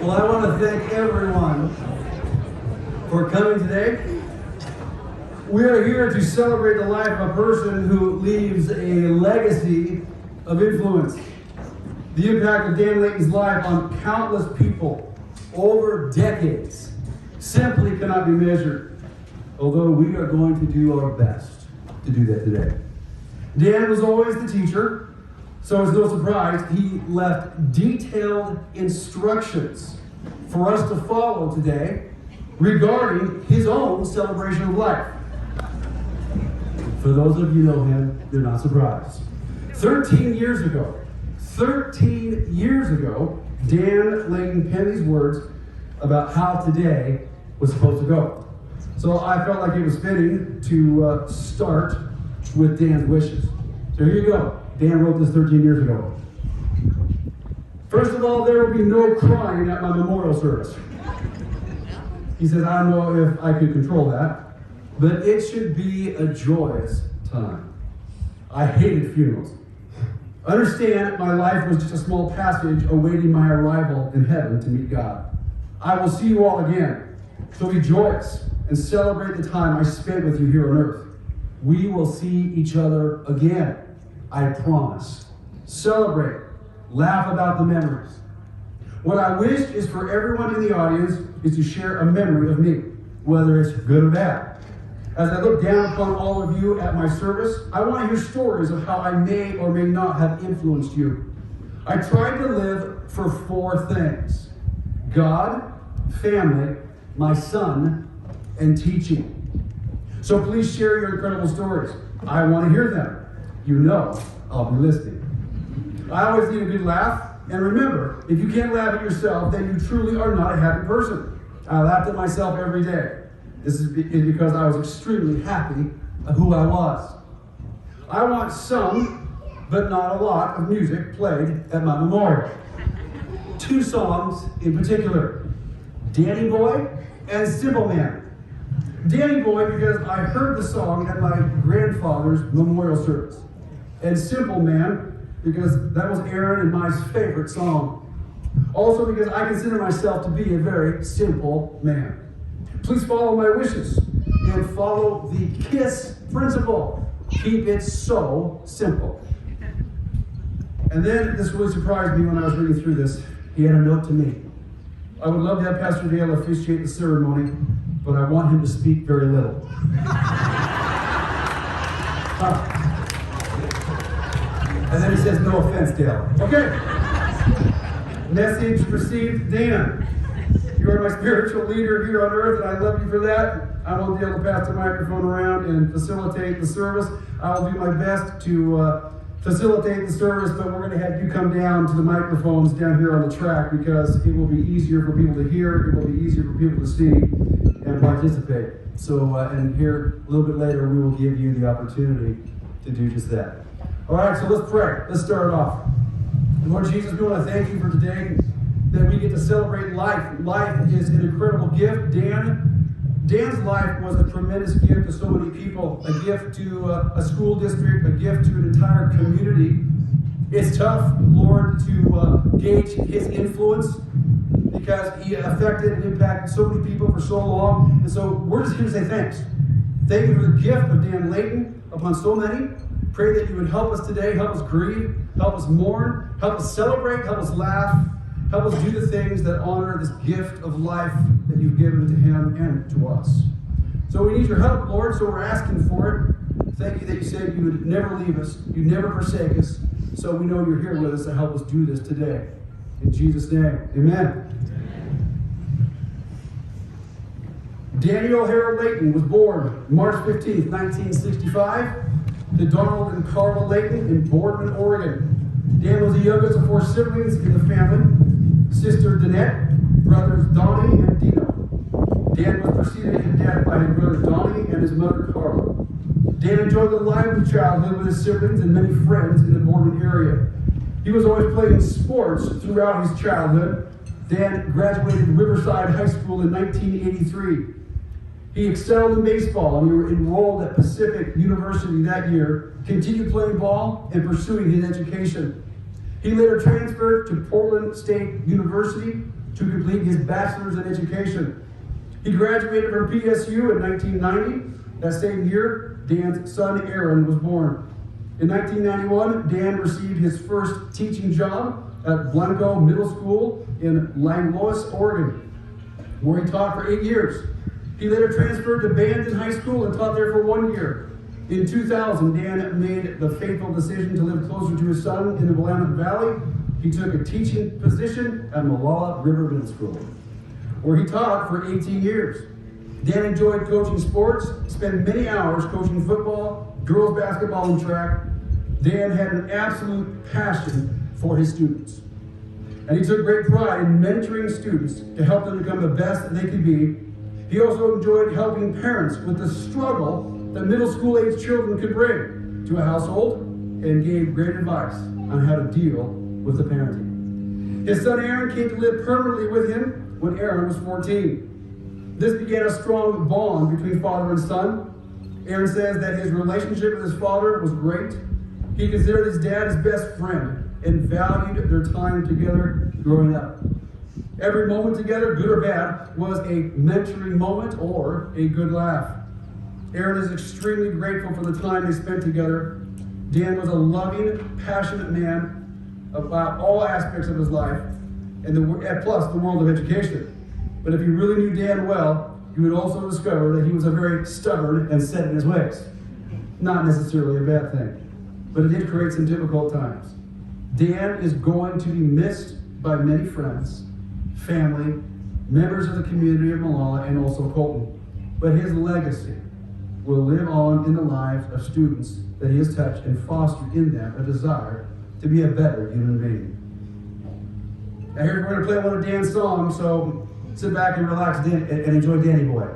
Well, I want to thank everyone for coming today. We are here to celebrate the life of a person who leaves a legacy of influence. The impact of Dan Leighton's life on countless people over decades simply cannot be measured, although we are going to do our best to do that today. Dan was always the teacher, so it's no surprise he left detailed instructions for us to follow today regarding his own celebration of life. For those of you who know him, you're not surprised. 13 years ago, Dan Leighton penned these words about how today was supposed to go. So I felt like it was fitting to start with Dan's wishes. So here you go. Dan wrote this 13 years ago. First of all, there will be no crying at my memorial service. He says, I don't know if I could control that, but it should be a joyous time. I hated funerals. Understand, my life was just a small passage awaiting my arrival in heaven to meet God. I will see you all again, so be joyous and celebrate the time I spent with you here on earth. We will see each other again, I promise. Celebrate, laugh about the memories. What I wish is for everyone in the audience is to share a memory of me, whether it's good or bad. As I look down upon all of you at my service, I want to hear stories of how I may or may not have influenced you. I tried to live for 4 things: God, family, my son, and teaching. So please share your incredible stories. I want to hear them. You know I'll be listening. I always need a good laugh. And remember, if you can't laugh at yourself, then you truly are not a happy person. I laughed at myself every day. This is because I was extremely happy of who I was. I want some, but not a lot, of music played at my memorial. 2 songs in particular: Danny Boy and Simple Man. Danny Boy because I heard the song at my grandfather's memorial service. And Simple Man because that was Aaron and my favorite song. Also because I consider myself to be a very simple man. Please follow my wishes and follow the KISS principle. Keep it so simple. And then this really surprised me when I was reading through this. He had a note to me. I would love to have Pastor Dale officiate the ceremony, but I want him to speak very little. And then he says, no offense, Dale. Okay. Message received. Dan, you are my spiritual leader here on earth, and I love you for that. I won't be able to pass the microphone around and facilitate the service. I will do my best to facilitate the service, but we're going to have you come down to the microphones down here on the track because it will be easier for people to hear, it will be easier for people to see and participate. So, and here a little bit later, we will give you the opportunity to do just that. All right, so let's pray. Let's start off. Lord Jesus, we want to thank you for today, that we get to celebrate life. Life is an incredible gift. Dan's life was a tremendous gift to so many people, a gift to a school district, a gift to an entire community. It's tough, Lord, to gauge his influence because he affected and impacted so many people for so long. And so we're just here to say thanks. Thank you for the gift of Dan Leighton upon so many. Pray that you would help us today, help us grieve, help us mourn, help us celebrate, help us laugh, help us do the things that honor this gift of life that you've given to him and to us. So we need your help, Lord, so we're asking for it. Thank you that you said you would never leave us, you'd never forsake us, so we know you're here with us to help us do this today. In Jesus' name, amen. Daniel Harold Leighton was born March 15th, 1965, to Donald and Carla Leighton in Boardman, Oregon. Dan was the youngest of 4 siblings in the family: sister Danette, brothers Donnie and Dino. Dan was preceded in death by his brother Donnie and his mother Carla. Dan enjoyed the lively childhood with his siblings and many friends in the Boardman area. He was always playing sports throughout his childhood. Dan graduated Riverside High School in 1983. He excelled in baseball and he was enrolled at Pacific University that year, continued playing ball and pursuing his education. He later transferred to Portland State University, to complete his bachelor's in education. He graduated from PSU in 1990. That same year, Dan's son Aaron was born. In 1991, Dan received his first teaching job at Blanco Middle School in Langlois, Oregon, where he taught for 8 years. He later transferred to Bandon High School and taught there for 1 year. In 2000, Dan made the fateful decision to live closer to his son in the Willamette Valley. He took a teaching position at Molalla River Middle School, where he taught for 18 years. Dan enjoyed coaching sports, spent many hours coaching football, girls basketball, and track. Dan had an absolute passion for his students. And he took great pride in mentoring students to help them become the best that they could be. He also enjoyed helping parents with the struggle that middle school age children could bring to a household, and gave great advice on how to deal with the parenting. His son Aaron came to live permanently with him when Aaron was 14. This began a strong bond between father and son. Aaron says that his relationship with his father was great. He considered his dad his best friend and valued their time together growing up. Every moment together, good or bad, was a mentoring moment or a good laugh. Aaron is extremely grateful for the time they spent together. Dan was a loving, passionate man about all aspects of his life, and plus the world of education. But if you really knew Dan well, you would also discover that he was a very stubborn and set in his ways. Not necessarily a bad thing, but it did create some difficult times. Dan is going to be missed by many friends, family, members of the community of Molalla, and also Colton. But his legacy will live on in the lives of students that he has touched and fostered in them a desire to be a better human being. Now here we're going to play one of Dan's songs, so sit back and relax and enjoy Danny Boy.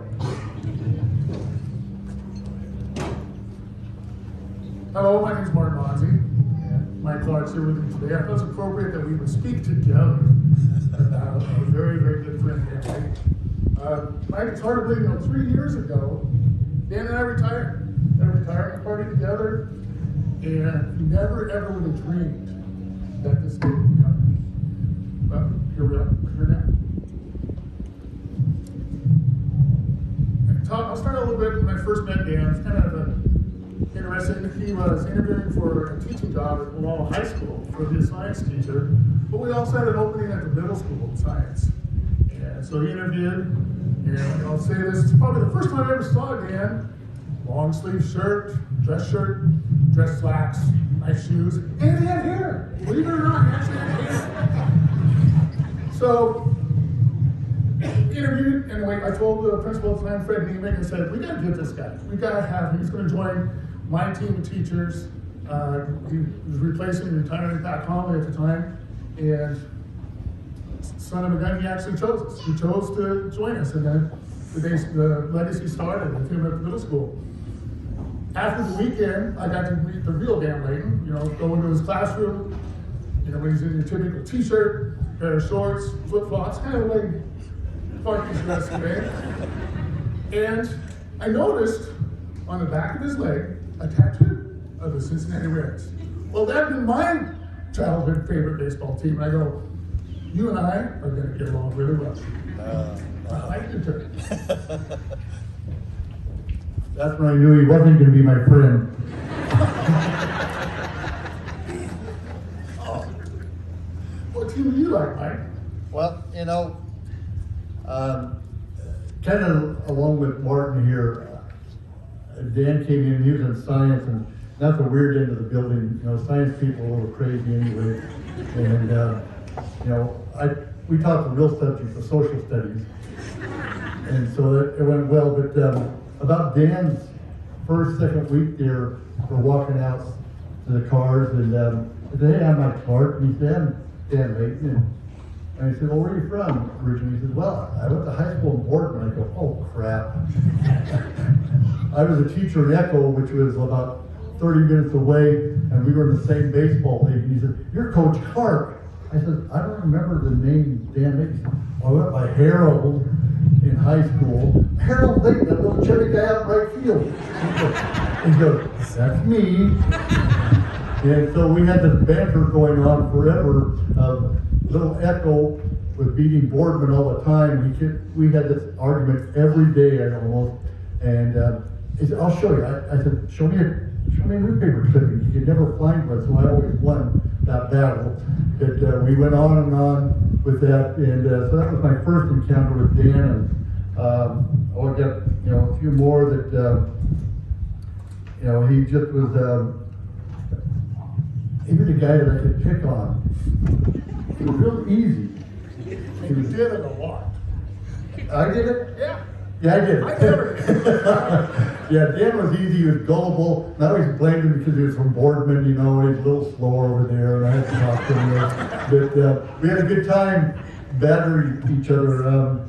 Hello, my name is Martin Monzi, and Mike Clark's here with me today. I thought it was appropriate that we would speak together about a very, very good friend here. Mike, it's hard to believe, 3 years ago, Dan and I retired. At a retirement party together, and we never ever would have dreamed that this day would come. But here we are, we're here now. I'll start a little bit when I first met Dan. It's kind of interesting. He was interviewing for a teaching job at Molalla High School for his science teacher, but we also had an opening at the middle school in science. And so he interviewed, and I'll say this, it's probably the first time I ever saw Dan. Long sleeve shirt, dress slacks, nice shoes, and he had hair. Believe it or not, he actually had hair. So, interviewed, anyway, I told the principal at the time, Fred Neiman, and said, we gotta get this guy. We gotta have him. He's gonna join my team of teachers. He was replacing retiring Pat Conley at the time, and son of a gun, he actually chose us. He chose to join us, and then the legacy started with him at the middle school. After the weekend, I got to meet the real Dan Leighton, go into his classroom, when he's in your typical t-shirt, pair of shorts, flip-flops, kind of like Clarky's dressed today. And I noticed on the back of his leg a tattoo of the Cincinnati Reds. Well, that had been my childhood favorite baseball team. And I go, you and I are gonna get along really well. I like you too. That's when I knew he wasn't going to be my friend. What team do you like, Mike? Well, kind of along with Martin here, Dan came in, he was in science, and that's a weird end of the building. Science people are a little crazy anyway. And, we taught the real subject, the social studies. And so it went well, but about Dan's second week there, we're walking out to the cars, and I said, hey, I'm Mike Clark, and he said, I'm Dan Leighton. And I said, well, where are you from originally? He said, well, I went to high school in Portland. I go, oh, crap. I was a teacher in Echo, which was about 30 minutes away, and we were in the same baseball league. And he said, you're Coach Clark. I said, I don't remember the name Dan Leighton. Well, I went by Harold in high school. Harold Leighton, that little chubby guy out in right field. He goes, that's me. And so we had this banter going on forever of little Echo was beating Boardman all the time. We had this argument every day almost, and he said, "I'll show you." I said, "Show me a newspaper clipping." You could never find one, so I always won that battle. But we went on and on with that, and so that was my first encounter with Dan. And I got a few more that he just was. He was a guy that I could pick on. It was real easy. And you did it a lot. I did it? Yeah. Yeah, I did it. I never did. Yeah, Dan was easy, he was gullible. And I always blamed him because he was from Boardman, he's a little slower over there, and I had to talk to him. But we had a good time battering each other.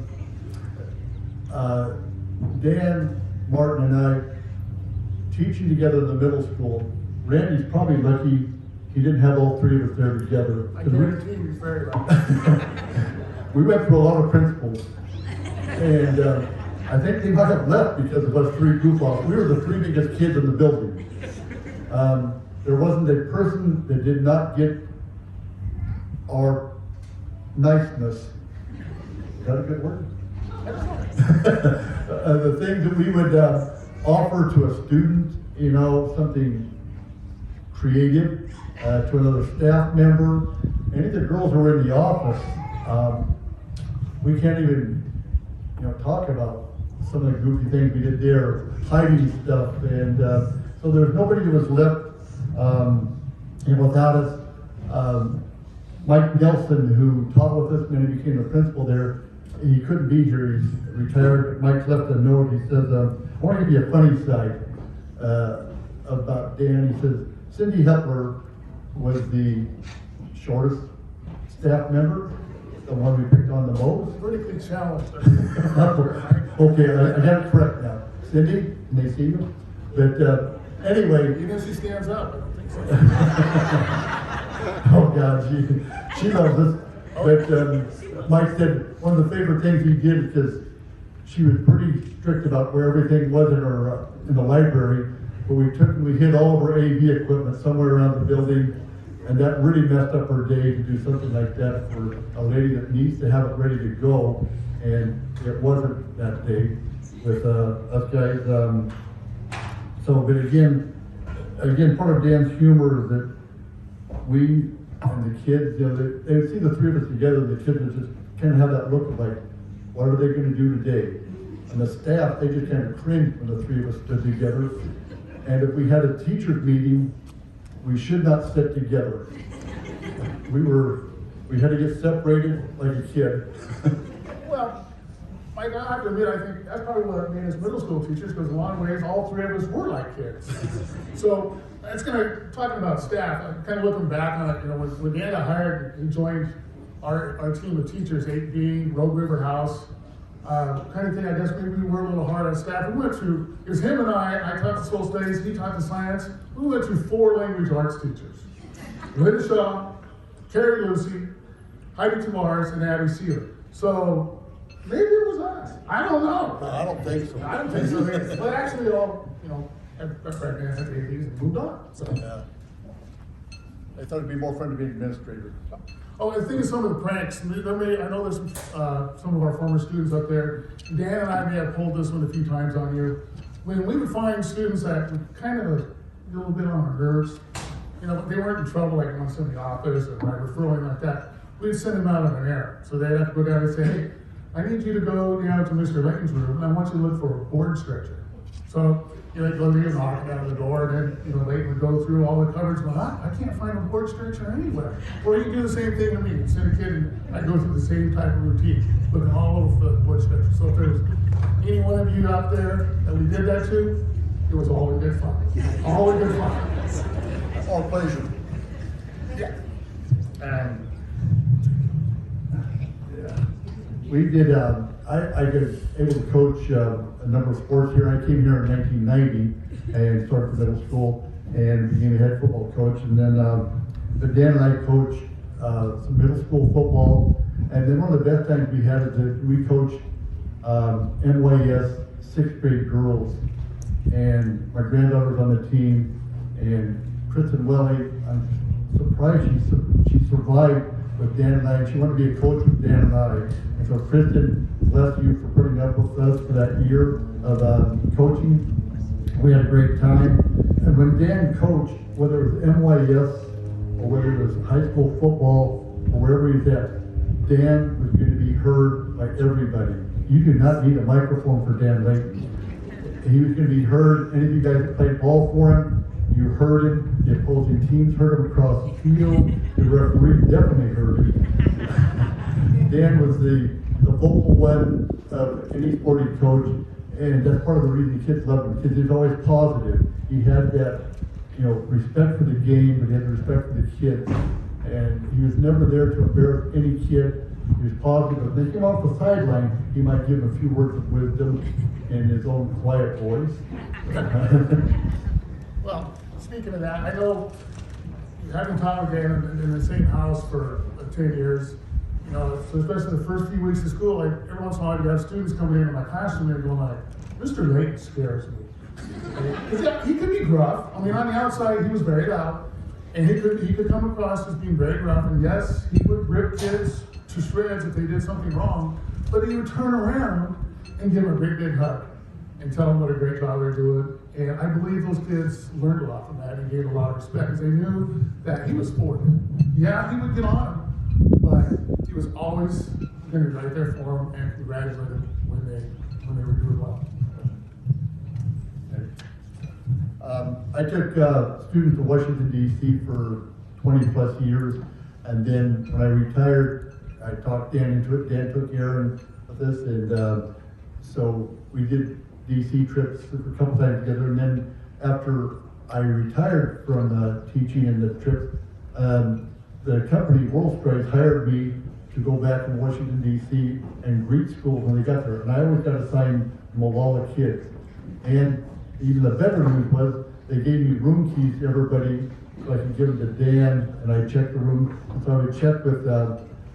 Dan, Martin, and I, teaching together in the middle school. Randy's probably lucky he didn't have all three of us there together. I guarantee you he's very lucky. We went through a lot of principals, and I think they might have left because of us three goof-offs. We were the three biggest kids in the building. There wasn't a person that did not get our niceness. Is that a good word? The things that we would offer to a student, something creative, to another staff member. Any of the girls who were in the office, we can't even, talk about some of the goofy things we did there, hiding stuff, and so there's nobody that was left without us. Mike Nelson, who taught with us when he became the principal there, he couldn't be here, he's retired, but Mike left a note. He says, I want to give you a funny side about Dan. He says, Cindy Hepler was the shortest staff member, the one we picked on the most. Vertically challenged. Okay, I got it correct now. Cindy, can they see you? But anyway. Even if she stands up, I don't think so. Oh God, she loves us. But Mike said one of the favorite things he did, because she was pretty strict about where everything was in the library, but we took and we hid all of her AV equipment somewhere around the building, and that really messed up her day to do something like that for a lady that needs to have it ready to go, and it wasn't that day with us guys. But again, part of Dan's humor is that we and the kids, they would see the three of us together, and the kids would just kind of have that look of like, what are they going to do today? And the staff, they just kind of cringed when the three of us stood together. And if we had a teacher's meeting, we should not sit together. We had to get separated like a kid. Well, Mike, I have to admit, I think that's probably what made us middle school teachers, because in a lot of ways, all three of us were like kids. So that's talking about staff, I'm kind of looking back on it, when Dan got hired, he joined our team of teachers, 8B, Rogue River House, kind of thing. I guess maybe we were a little hard on staff. We went through, it was him and I taught the social studies, he taught the science. We went through 4 language arts teachers. Linda Shaw, Carrie Lucy, Heidi Tavares, and Abby Sealer. So maybe it was us. I don't know. No, I don't think so. I don't think so. But actually all, had babies and moved on. So. Yeah. I thought it'd be more fun to be an administrator. Oh, I think of some of the pranks. I know there's some of our former students up there. Dan and I may have pulled this one a few times on you. When we would find students that were kind of a little bit on our nerves, they weren't in trouble like once in the office or by referral like that, we'd send them out on an errand. So they'd have to go down and say, hey, I need you to go down to Mr. Leighton's room, and I want you to look for a board stretcher. So they'd go there, knocking on the door, and then Leighton would go through all the cupboards and go, I can't find a board stretcher anywhere. Or you can do the same thing to me. You send a kid and I go through the same type of routine, looking all over for the board stretcher. So if there's any one of you out there that we did that to, it was all in good fun. All in good fun. All pleasure. Yeah. We did, I was able to coach a number of sports here. I came here in 1990 and started the middle school and became a head football coach. And then but Dan and I coached some middle school football. And then one of the best times we had is that we coached NYS 6th grade girls. And my granddaughter's on the team. And Kristen Welly, I'm surprised she survived with Dan and I, and she wanted to be a coach with Dan and I. And so Kristen, bless you for putting up with us for that year of coaching. We had a great time. And when Dan coached, whether it was MYS or whether it was high school football or wherever he's at, Dan was going to be heard by everybody. You did not need a microphone for Dan Leighton. He was going to be heard. Any of you guys that played ball for him, you heard him. The opposing teams heard him across the field. The referees definitely heard him. Dan was the vocal one of any sporting coach, and that's part of the reason the kids loved him, because he was always positive. He had that, respect for the game, but he had respect for the kids. And he was never there to embarrass any kid. He was positive. If they came off the sideline, he might give them a few words of wisdom in his own quiet voice. Well, speaking of that, I know having Tom and Dan in the same house for 10 years, so especially the first few weeks of school, like every once in a while you have students coming into my classroom and going like, Mr. Leighton scares me. Because he could be gruff. I mean, on the outside he was very loud, and he could come across as being very gruff, and yes, he would rip kids to shreds if they did something wrong, but he would turn around and give them a great big hug and tell them what a great job they're doing. And I believe those kids learned a lot from that and gave a lot of respect because they knew that he was for them. Yeah, he would get on them, but he was always going to be right there for them and congratulate them when they were doing well. I took students to Washington, D.C. for 20 plus years, and then when I retired, I talked Dan into it. Dan took Aaron with us, and so we did DC trips a couple times together. And then after I retired from teaching and the trips, the company World Strides hired me to go back in Washington D.C. and greet schools when they got there. And I always got assigned Molalla kids. And even the better news was they gave me room keys to everybody so I could give them to Dan, and I checked the room. And so I would check with.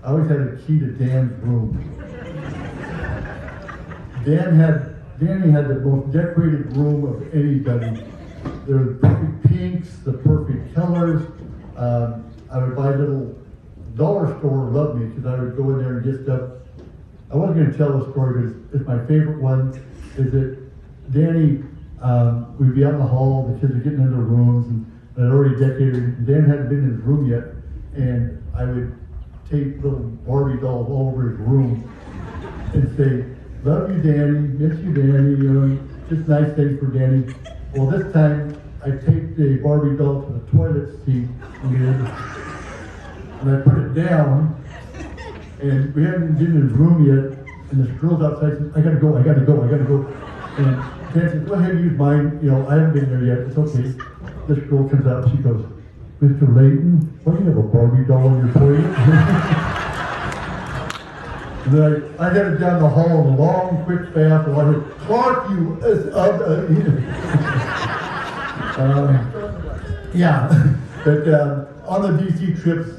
I always had a key to Dan's room. Danny had the most decorated room of anybody. There were perfect pinks, the perfect colors. I would buy little dollar store loved me because I would go in there and get stuff. I wasn't going to tell the story, but it's my favorite one. Is that Danny? We'd be out in the hall. The kids are getting in their rooms, and they'd already decorated. Dan hadn't been in his room yet, and I would tape little Barbie dolls all over his room and say, "Love you, Danny. Miss you, Danny. Just nice things for Danny." Well, this time I taped the Barbie doll to the toilet seat and I put it down, and we hadn't been in his room yet, and this girl's outside says, I gotta go. And Dan says, go ahead and use mine. I haven't been there yet. It's okay. This girl comes out and she goes, Mr. Leighton, why do you have a Barbie doll in your toilet? And then I headed down the hall in a long, quick, fast, and I heard, Clark, you, yeah. But on the DC trips,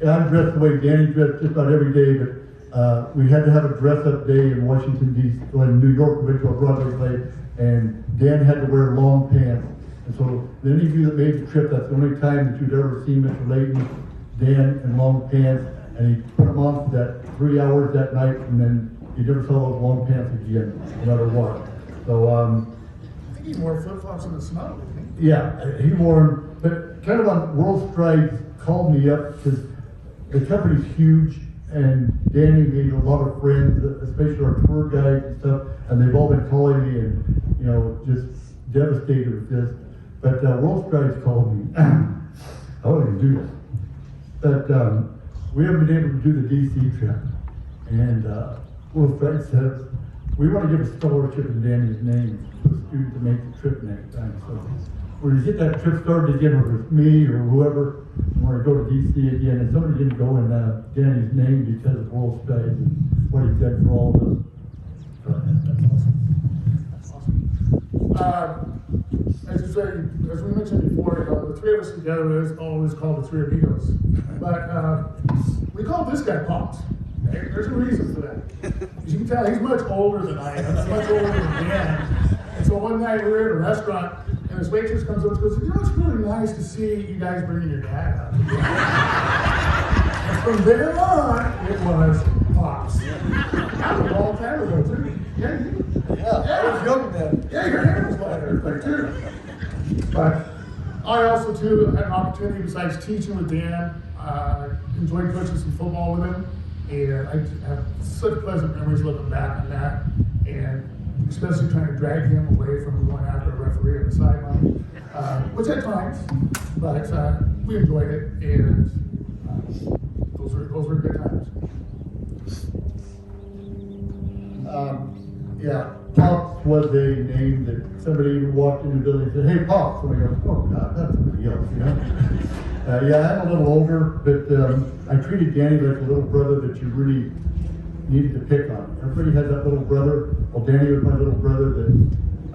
I'm dressed the way Danny dressed just about every day, but we had to have a dress-up day in Washington, D.C., in New York, we went to a Broadway play, and Dan had to wear long pants. And so, any of you that made the trip, that's the only time that you'd ever seen Mr. Leighton, Dan, in long pants, and he put them on for that 3 hours that night, and then you never saw those long pants again, no matter what. So, I think he wore flip-flops in the snow, didn't he? Yeah, he wore them, but kind of on World Strides called me up because the company's huge, and Danny made a lot of friends, especially our tour guides and stuff, and they've all been calling me and, just devastated with this. But World Strides called me. I wasn't going to do this. But we haven't been able to do the DC trip. And World Strides says, we want to give a scholarship in Danny's name to the student to make the trip next time. So we're going to get that trip started again, whether it's me or whoever. We're going to go to DC again, and somebody's going to go in Danny's name because of World Strides and what he's done for all of us. That's awesome. As we mentioned before, the three of us together is always called the Three Amigos. But we call this guy Pops. Okay? There's a reason for that. As you can tell, he's much older than I am. He's much older than Dan. And so one night we were at a restaurant, and this waitress comes up and goes, it's really nice to see you guys bringing your dad out. From then on, it was Pops. That was a long time ago, too. Yeah, I was young then. Yeah, your hair was lighter there, too. But I also, too, had an opportunity, besides teaching with Dan, enjoyed coaching some football with him. And I have such pleasant memories looking back on that. And especially trying to drag him away from going after a referee on the sideline, which at times, but we enjoyed it, and those were good times. Yeah, Pops was a name that somebody walked in the building and said, "Hey, Pops," and I go, "Oh God, that's somebody else," you know. Yeah, I'm a little older, but I treated Danny like a little brother that you really needed to pick on. Everybody had that little brother. Well, Danny was my little brother that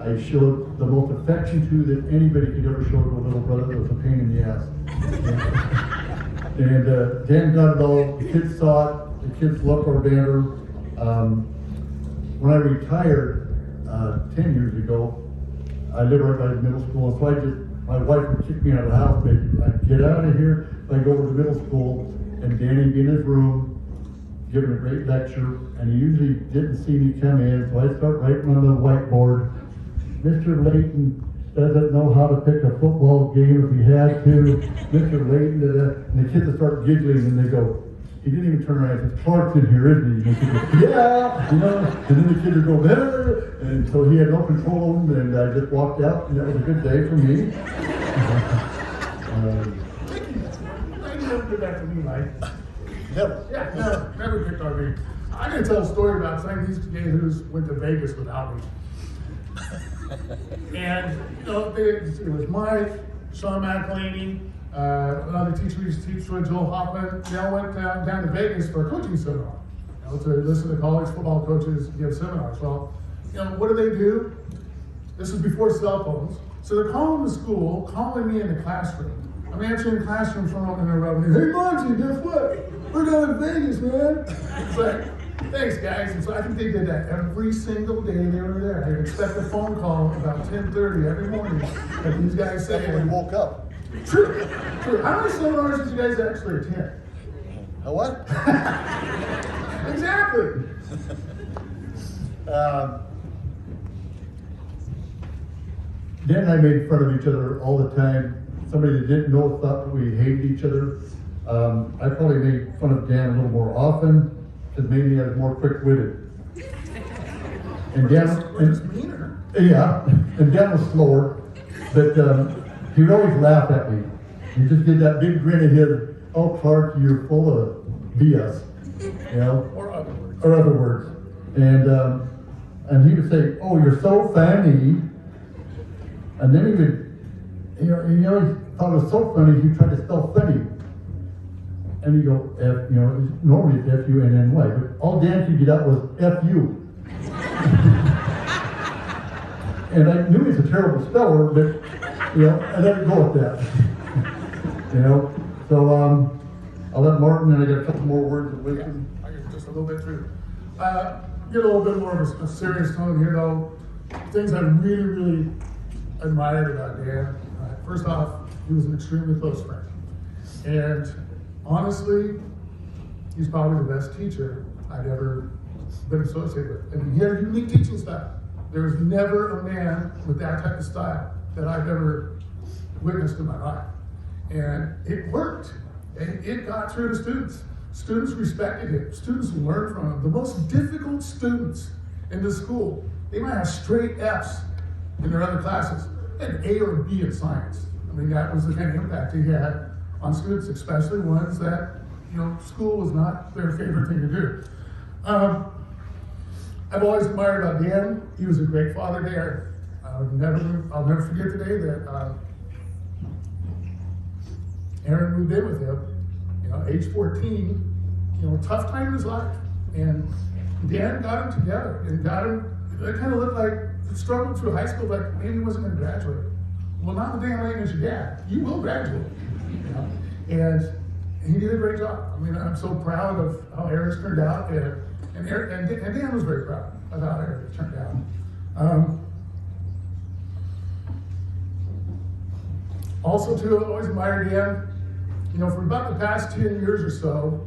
I showed the most affection to that anybody could ever show to a little brother. That was a pain in the ass. And Dan got it all. The kids saw it. The kids loved our banner. When I retired 10 years ago, I lived right by the middle school, so my wife would kick me out of the house. I'd get out of here. I'd go over to middle school, and Danny'd be in his room, giving a great lecture, and he usually didn't see me come in, so I'd start writing on the whiteboard, "Mr. Leighton doesn't know how to pick a football game if he had to. Mr. Leighton," and the kids would start giggling, and they go, he didn't even turn around and say, "Clark's in here, isn't he?" And the kids go, "Yeah," you know, and then the kids would go, "There," and so he had no control of them, and I just walked out, and that was a good day for me. I never did that to me, Mike. Never. Yeah, never picked on me. I'm going to tell a story about some of these kids who went to Vegas without me. And, you know, it was Mike, Sean McElhaney, another teacher we used to teach with, Joel Hoffman. They all went down to Vegas for a coaching seminar, you know, to listen to college football coaches give seminars. Well, you know, what do? This was before cell phones. So they're calling the school, calling me in the classroom. I'm answering the classroom from up in the room. "Hey, Monty, guess what? We're going to Vegas, man." It's like, "Thanks, guys." And so I think they did that every single day they were there. I expect a phone call about 10:30 every morning that these guys say. When we woke up. True. How many seminars did you guys actually attend? A what? Exactly. Dan and I made fun of each other all the time. Somebody that didn't know thought that we hated each other. I probably made fun of Dan a little more often, because maybe I was more quick-witted. And Dan, We're just meaner. yeah, and Dan was slower, but he would always laugh at me. He just did that big grin at his, "Oh, Clark, you're full of BS," you know, Or other words. or other words. And he would say, "Oh, you're so funny," and then he would, he always thought it was so funny. He tried to spell funny, and he'd go F, you know, normally it's F-U-N-N-Y, but all Dan could get out was F-U. And I knew he was a terrible speller, but, you know, I let it go with that. You know, so I'll let Martin, and I got a couple more words of wisdom. I get just a little bit through. Get a little bit more of a serious tone here, though. Things I really, really admired about Dan. First off, he was an extremely close friend. And honestly, he's probably the best teacher I've ever been associated with. And he had a unique teaching style. There was never a man with that type of style that I've ever witnessed in my life. And it worked. And it got through to students. Students respected him. Students learned from him. The most difficult students in the school, they might have straight Fs in their other classes, and A or B in science. I mean, that was the kind of impact he had on students, especially ones that, you know, school was not their favorite thing to do. I've always admired about Dan. He was a great father there. I'll never forget the day that Aaron moved in with him. You know, age 14, you know, tough time in his life. And Dan got him together and got him, it kind of looked like he struggled through high school, like maybe he wasn't going to graduate. Well, not with Dan Leighton as your dad. You will graduate. You know? And he did a great job. I mean, I'm so proud of how Aaron's turned out. And Dan was very proud of how Aaron turned out. Also, too, I always admired Dan. You know, for about the past 10 years or so,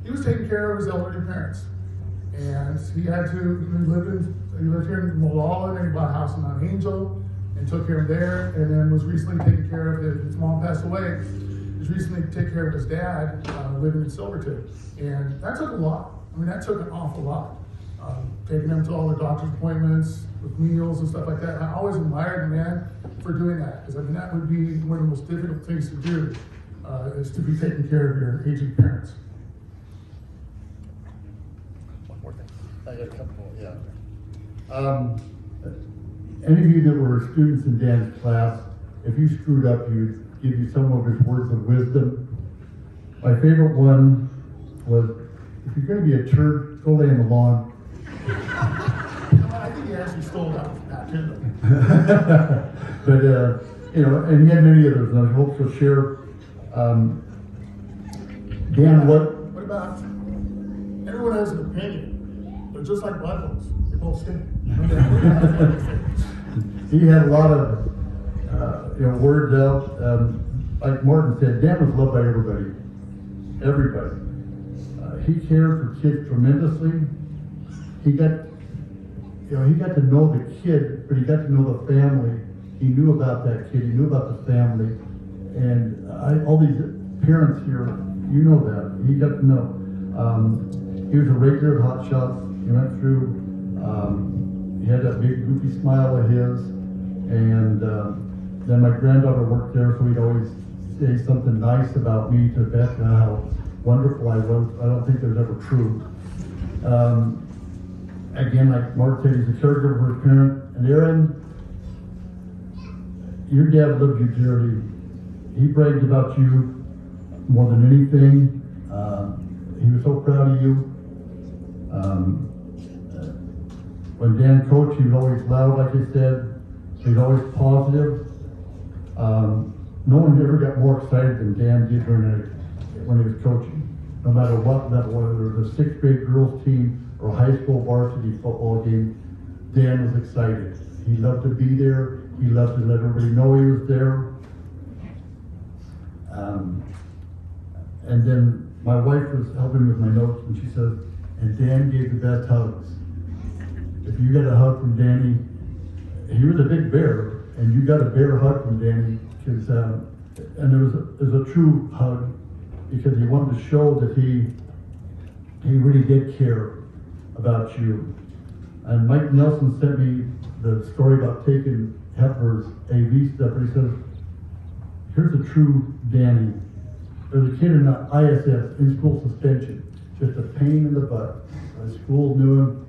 he was taking care of his elderly parents. And he lived here in Molalla, and he bought a house in Mount Angel, and took care of there, and then was recently taking care of his mom passed away. He was recently taking care of his dad, living in Silverton. And that took a lot. I mean, that took an awful lot. Taking them to all the doctor's appointments, with meals and stuff like that. And I always admired the man for doing that, because I mean, that would be one of the most difficult things to do, is to be taking care of your aging parents. One more thing. I got a couple more, yeah. Any of you that were students in Dan's class, if you screwed up, he would give you some of his words of wisdom. My favorite one was, if you're going to be a turd, go lay on the lawn. I think he actually stole that from Pat Kendall. But, you know, and he had many others, and I hope to share. Dan, What about, everyone has an opinion, but just like blood votes, they both stink. He had a lot of, you know, words out. Like Martin said, Dan was loved by everybody. Everybody. He cared for kids tremendously. He got to know the kid, but he got to know the family. He knew about that kid. He knew about the family. And all these parents here, you know that. He got to know. He was a regular at Hot Shots. He went through. He had that big goofy smile of his. And then my granddaughter worked there, so he'd always say something nice about me to Becca, how wonderful I was. I don't think there's ever true. Again, like Mark said, he's a caregiver for his parent. And Aaron, your dad loved you dearly. He bragged about you more than anything. He was so proud of you. When Dan coached, he was always loud, like I said. He was always positive. No one ever got more excited than Dan did when he was coaching. No matter what level, whether it was a 6th grade girls team or a high school varsity football game, Dan was excited. He loved to be there. He loved to let everybody know he was there. And then my wife was helping with my notes, and she said, and Dan gave the best hugs. If you got a hug from Danny, he was a big bear, and you got a bear hug from Danny, because and it was a true hug, because he wanted to show that he really did care about you. And Mike Nelson sent me the story about taking Hepbur's AV stuff, and he says, here's a true Danny. There's a kid in the ISS, in school suspension, just a pain in the butt. School knew him,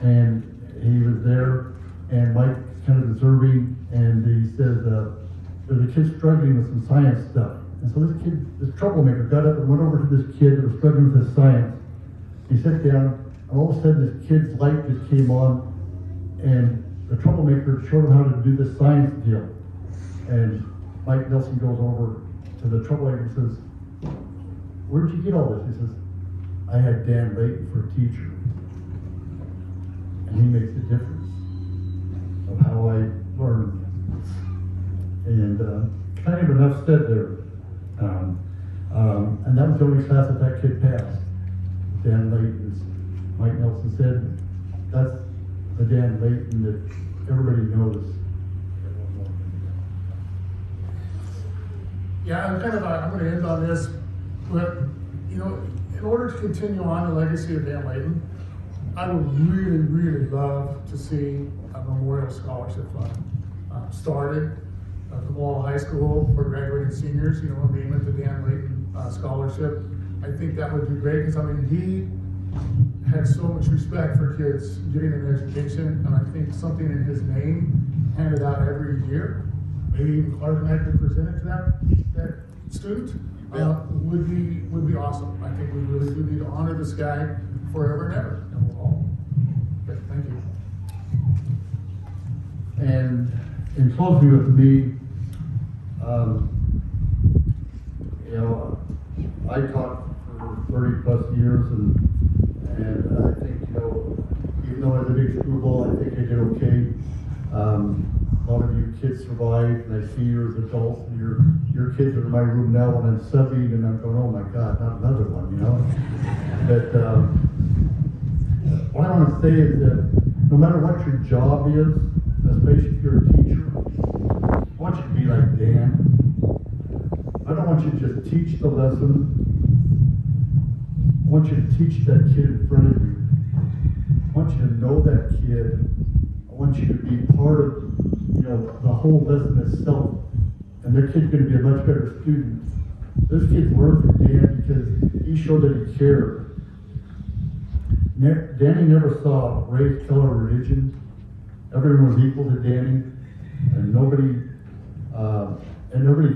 and he was there, and Mike's kind of deserving, and he says, there's a kid struggling with some science stuff. And so this troublemaker got up and went over to this kid that was struggling with his science. He sat down, and all of a sudden this kid's light just came on, and the troublemaker showed him how to do this science deal. And Mike Nelson goes over to the troublemaker and says, where'd you get all this? He says, I had Dan Leighton for a teacher. And he makes a difference of how I learned. And kind of enough said there. And that was the only class that kid passed. Dan Leighton, as Mike Nelson said, that's the Dan Leighton that everybody knows. Yeah, I'm going to end on this, but you know, in order to continue on the legacy of Dan Leighton, I would really, really love to see a memorial scholarship fund started at the Molalla High School for graduating seniors. You know, name it the Dan Leighton Scholarship. I think that would be great, because I mean, he had so much respect for kids getting an education, and I think something in his name handed out every year, maybe even Clark and I could present it to that student, would be awesome. I think we really do need to honor this guy forever and ever, and we'll all. Okay, thank you. And in closing with me, you know, I taught for 30 plus years, and I think, you know, even though I was a big screwball, I think I did okay. A lot of you kids survived, and I see you as adults, and your kids are in my room now when I'm subbing, and I'm going, oh my God, not another one, you know? But what I want to say is that no matter what your job is, especially if you're a teacher, I want you to be like Dan. I don't want you to just teach the lesson. I want you to teach that kid in front of you. I want you to know that kid. I want you to be part of, the whole lesson itself. And their kid's going to be a much better student. Those kids learn from Dan because he showed that he cared. Danny never saw race, color, or religion. Everyone was equal to Danny, and nobody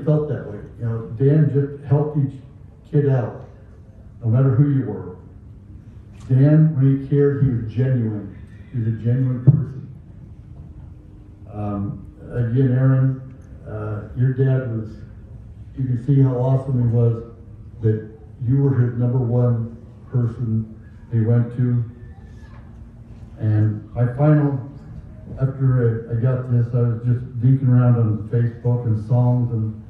felt that way. Dan just helped each kid out, no matter who you were. Dan, when he cared, he was genuine. He was a genuine person. Again, Aaron, your dad was, you can see how awesome he was, that you were his number one person he went to. And after I got this, I was just dinking around on Facebook and songs, and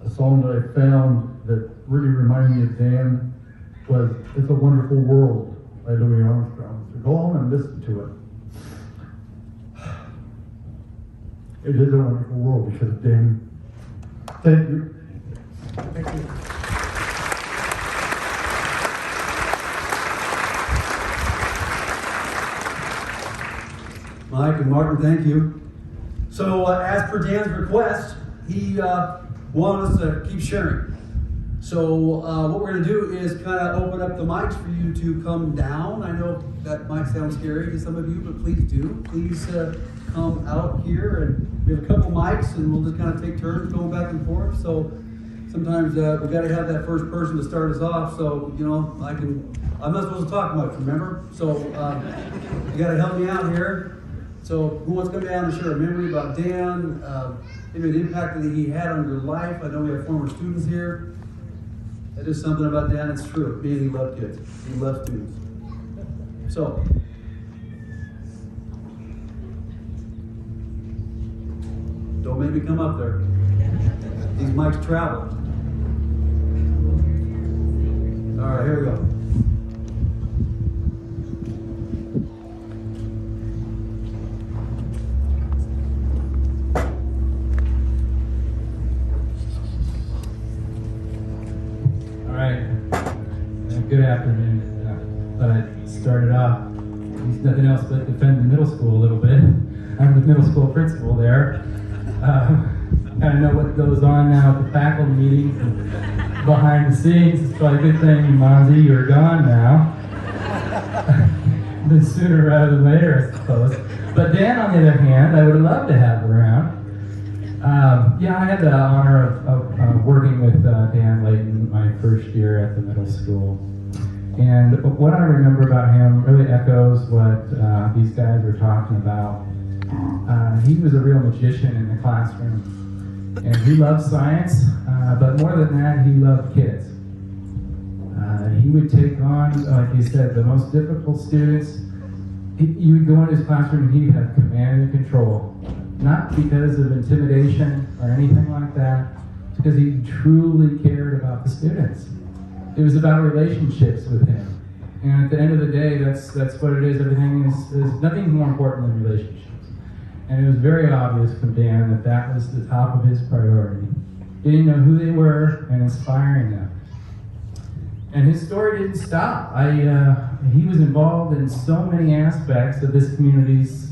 a song that I found that really reminded me of Dan was It's a Wonderful World by Louis Armstrong. So go home and listen to it. It is a wonderful world because of Dan. Thank you. Thank you. Mike and Martin, thank you. So as per Dan's request, he wanted us to keep sharing. So what we're going to do is kind of open up the mics for you to come down. I know that might sound scary to some of you, but please do. Please come out here, and we have a couple mics, and we'll just kind of take turns going back and forth. So sometimes we got to have that first person to start us off. So I'm not supposed to talk much, remember? So you got to help me out here. So who wants to come down and share a memory about Dan, maybe the impact that he had on your life? I know we have former students here. That is something about Dan that's true. Being he loved kids. He loved students. So, don't make me come up there. These mics travel. All right, here we go. Good afternoon. Thought I'd start it off. It's nothing else but defend the middle school a little bit. I'm the middle school principal there. Kind of know what goes on now at the faculty meetings and behind the scenes. It's probably a good thing, Monzi, you're gone now. Then sooner rather than later, I suppose. But Dan, on the other hand, I would love to have around. I had the honor of working with Dan Leighton my first year at the middle school. And what I remember about him really echoes what these guys were talking about. He was a real magician in the classroom. And he loved science, but more than that, he loved kids. He would take on, like you said, the most difficult students. You would go into his classroom and he'd have command and control. Not because of intimidation or anything like that, it's because he truly cared about the students. It was about relationships with him. And at the end of the day, that's what it is. Everything is nothing more important than relationships. And it was very obvious from Dan that was the top of his priority. Getting to know who they were and inspiring them. And his story didn't stop. He was involved in so many aspects of this community's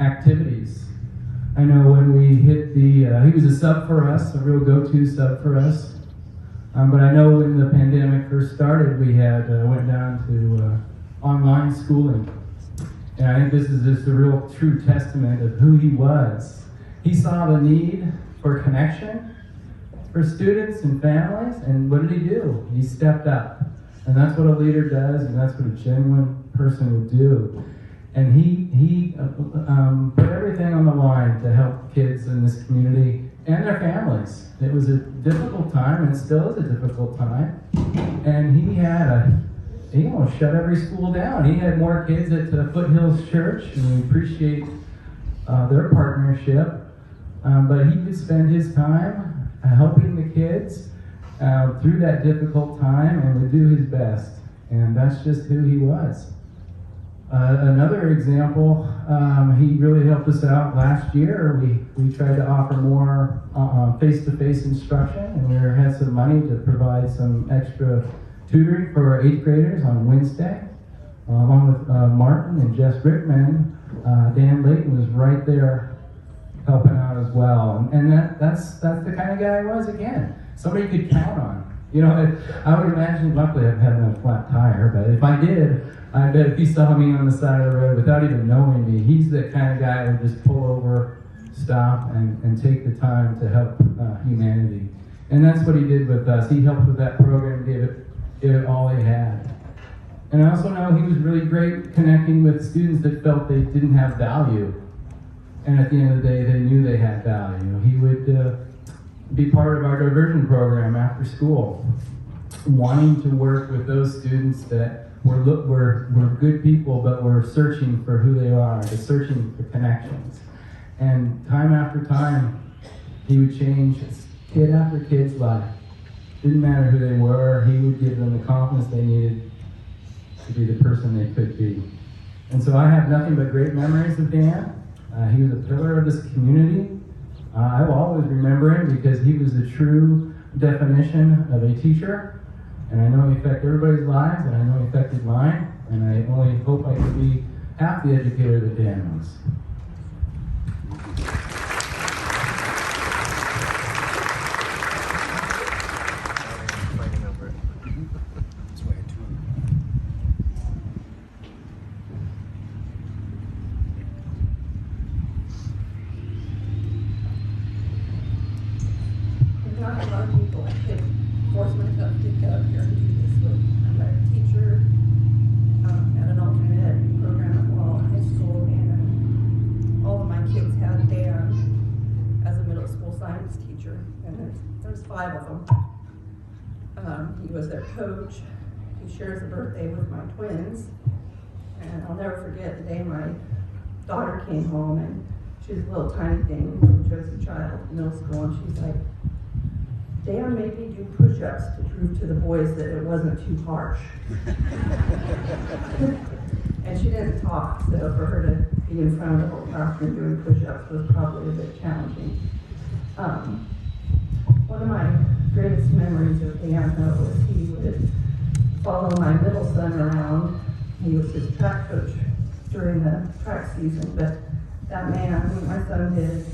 activities. I know when we hit he was a sub for us, a real go-to sub for us. But I know when the pandemic first started, we went down to online schooling. And I think this is just a real true testament of who he was. He saw the need for connection for students and families, and what did he do? He stepped up. And that's what a leader does, and that's what a genuine person will do. And he put everything on the line to help kids in this community and their families. It was a difficult time, and it still is a difficult time. And he almost shut every school down. He had more kids at Foothills Church, and we appreciate their partnership. But he would spend his time helping the kids through that difficult time and would do his best. And that's just who he was. Another example, he really helped us out last year. We tried to offer more face-to-face instruction, and we had some money to provide some extra tutoring for our 8th graders on Wednesday. Along with Martin and Jess Rickman, Dan Leighton was right there helping out as well. And that's the kind of guy I was again. Somebody you could count on. You know, I would imagine, luckily I've had no flat tire, but if I did, I bet if he saw me on the side of the road without even knowing me, he's the kind of guy who would just pull over, stop, and take the time to help humanity. And that's what he did with us. He helped with that program, gave it all he had. And I also know he was really great connecting with students that felt they didn't have value. And at the end of the day, they knew they had value. He would be part of our diversion program after school, wanting to work with those students that were good people, but were searching for who they are, searching for connections. And time after time, he would change kid after kid's life. Didn't matter who they were, he would give them the confidence they needed to be the person they could be. And so I have nothing but great memories of Dan. He was a pillar of this community. I will always remember him because he was the true definition of a teacher. And I know he affected everybody's lives, and I know he affected mine. And I only hope I can be half the educator that Dan was. Not a lot of people could force myself to get up here and do this with. I'm a teacher at an alternate ed program at Molalla High School, and all of my kids had Dan as a middle school science teacher, and there's 5 of them. He was their coach. He shares a birthday with my twins, and I'll never forget the day my daughter came home, and she was a little tiny thing, Josie Child, middle school, and she's like, Dan made me do push-ups to prove to the boys that it wasn't too harsh. And she didn't talk, so for her to be in front of the whole classroom doing push-ups was probably a bit challenging. One of my greatest memories of Dan, though, was he would follow my middle son around. He was his track coach during the track season, but that man, when my son did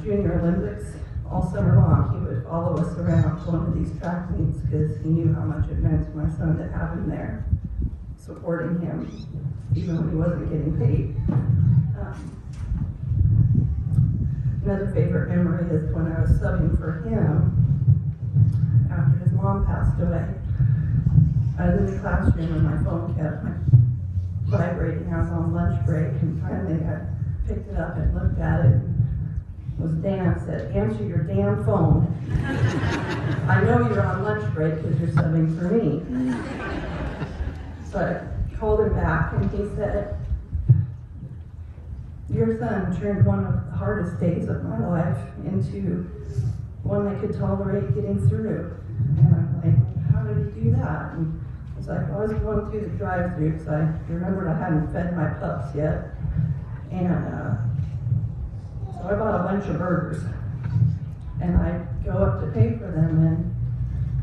Junior Olympics, all summer long, he would follow us around going to these track meets because he knew how much it meant to my son to have him there, supporting him, even when he wasn't getting paid. Another favorite memory is when I was subbing for him after his mom passed away. I was in the classroom and my phone kept vibrating. I was on lunch break, and finally I picked it up and looked at it. It was Dan. Said, answer your damn phone. I know you're on lunch break because you're subbing for me. So I called him back, and he said, your son turned one of the hardest days of my life into one I could tolerate getting through. And I'm like, how did he do that? And it's like, I was going through the drive-thru because I remembered I hadn't fed my pups yet. And so I bought a bunch of burgers. And I go up to pay for them, and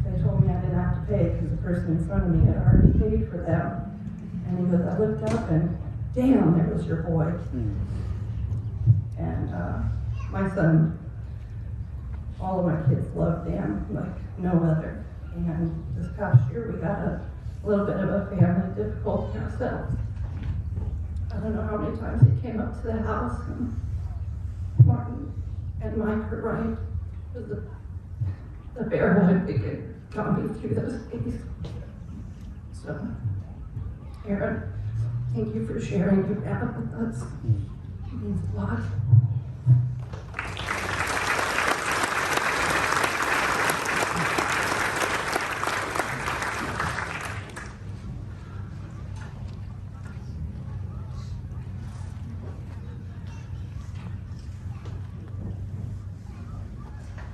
they told me I didn't have to pay because the person in front of me had already paid for them. And he goes, I looked up and damn, there was your boy. And my son, all of my kids love Dan like no other. And this past year we got a little bit of a family difficulty ourselves. I don't know how many times he came up to the house, and Martin and Mike are right. Was the bear hug that got me through those days. So, Aaron, thank you for sharing your dad with us. It means a lot.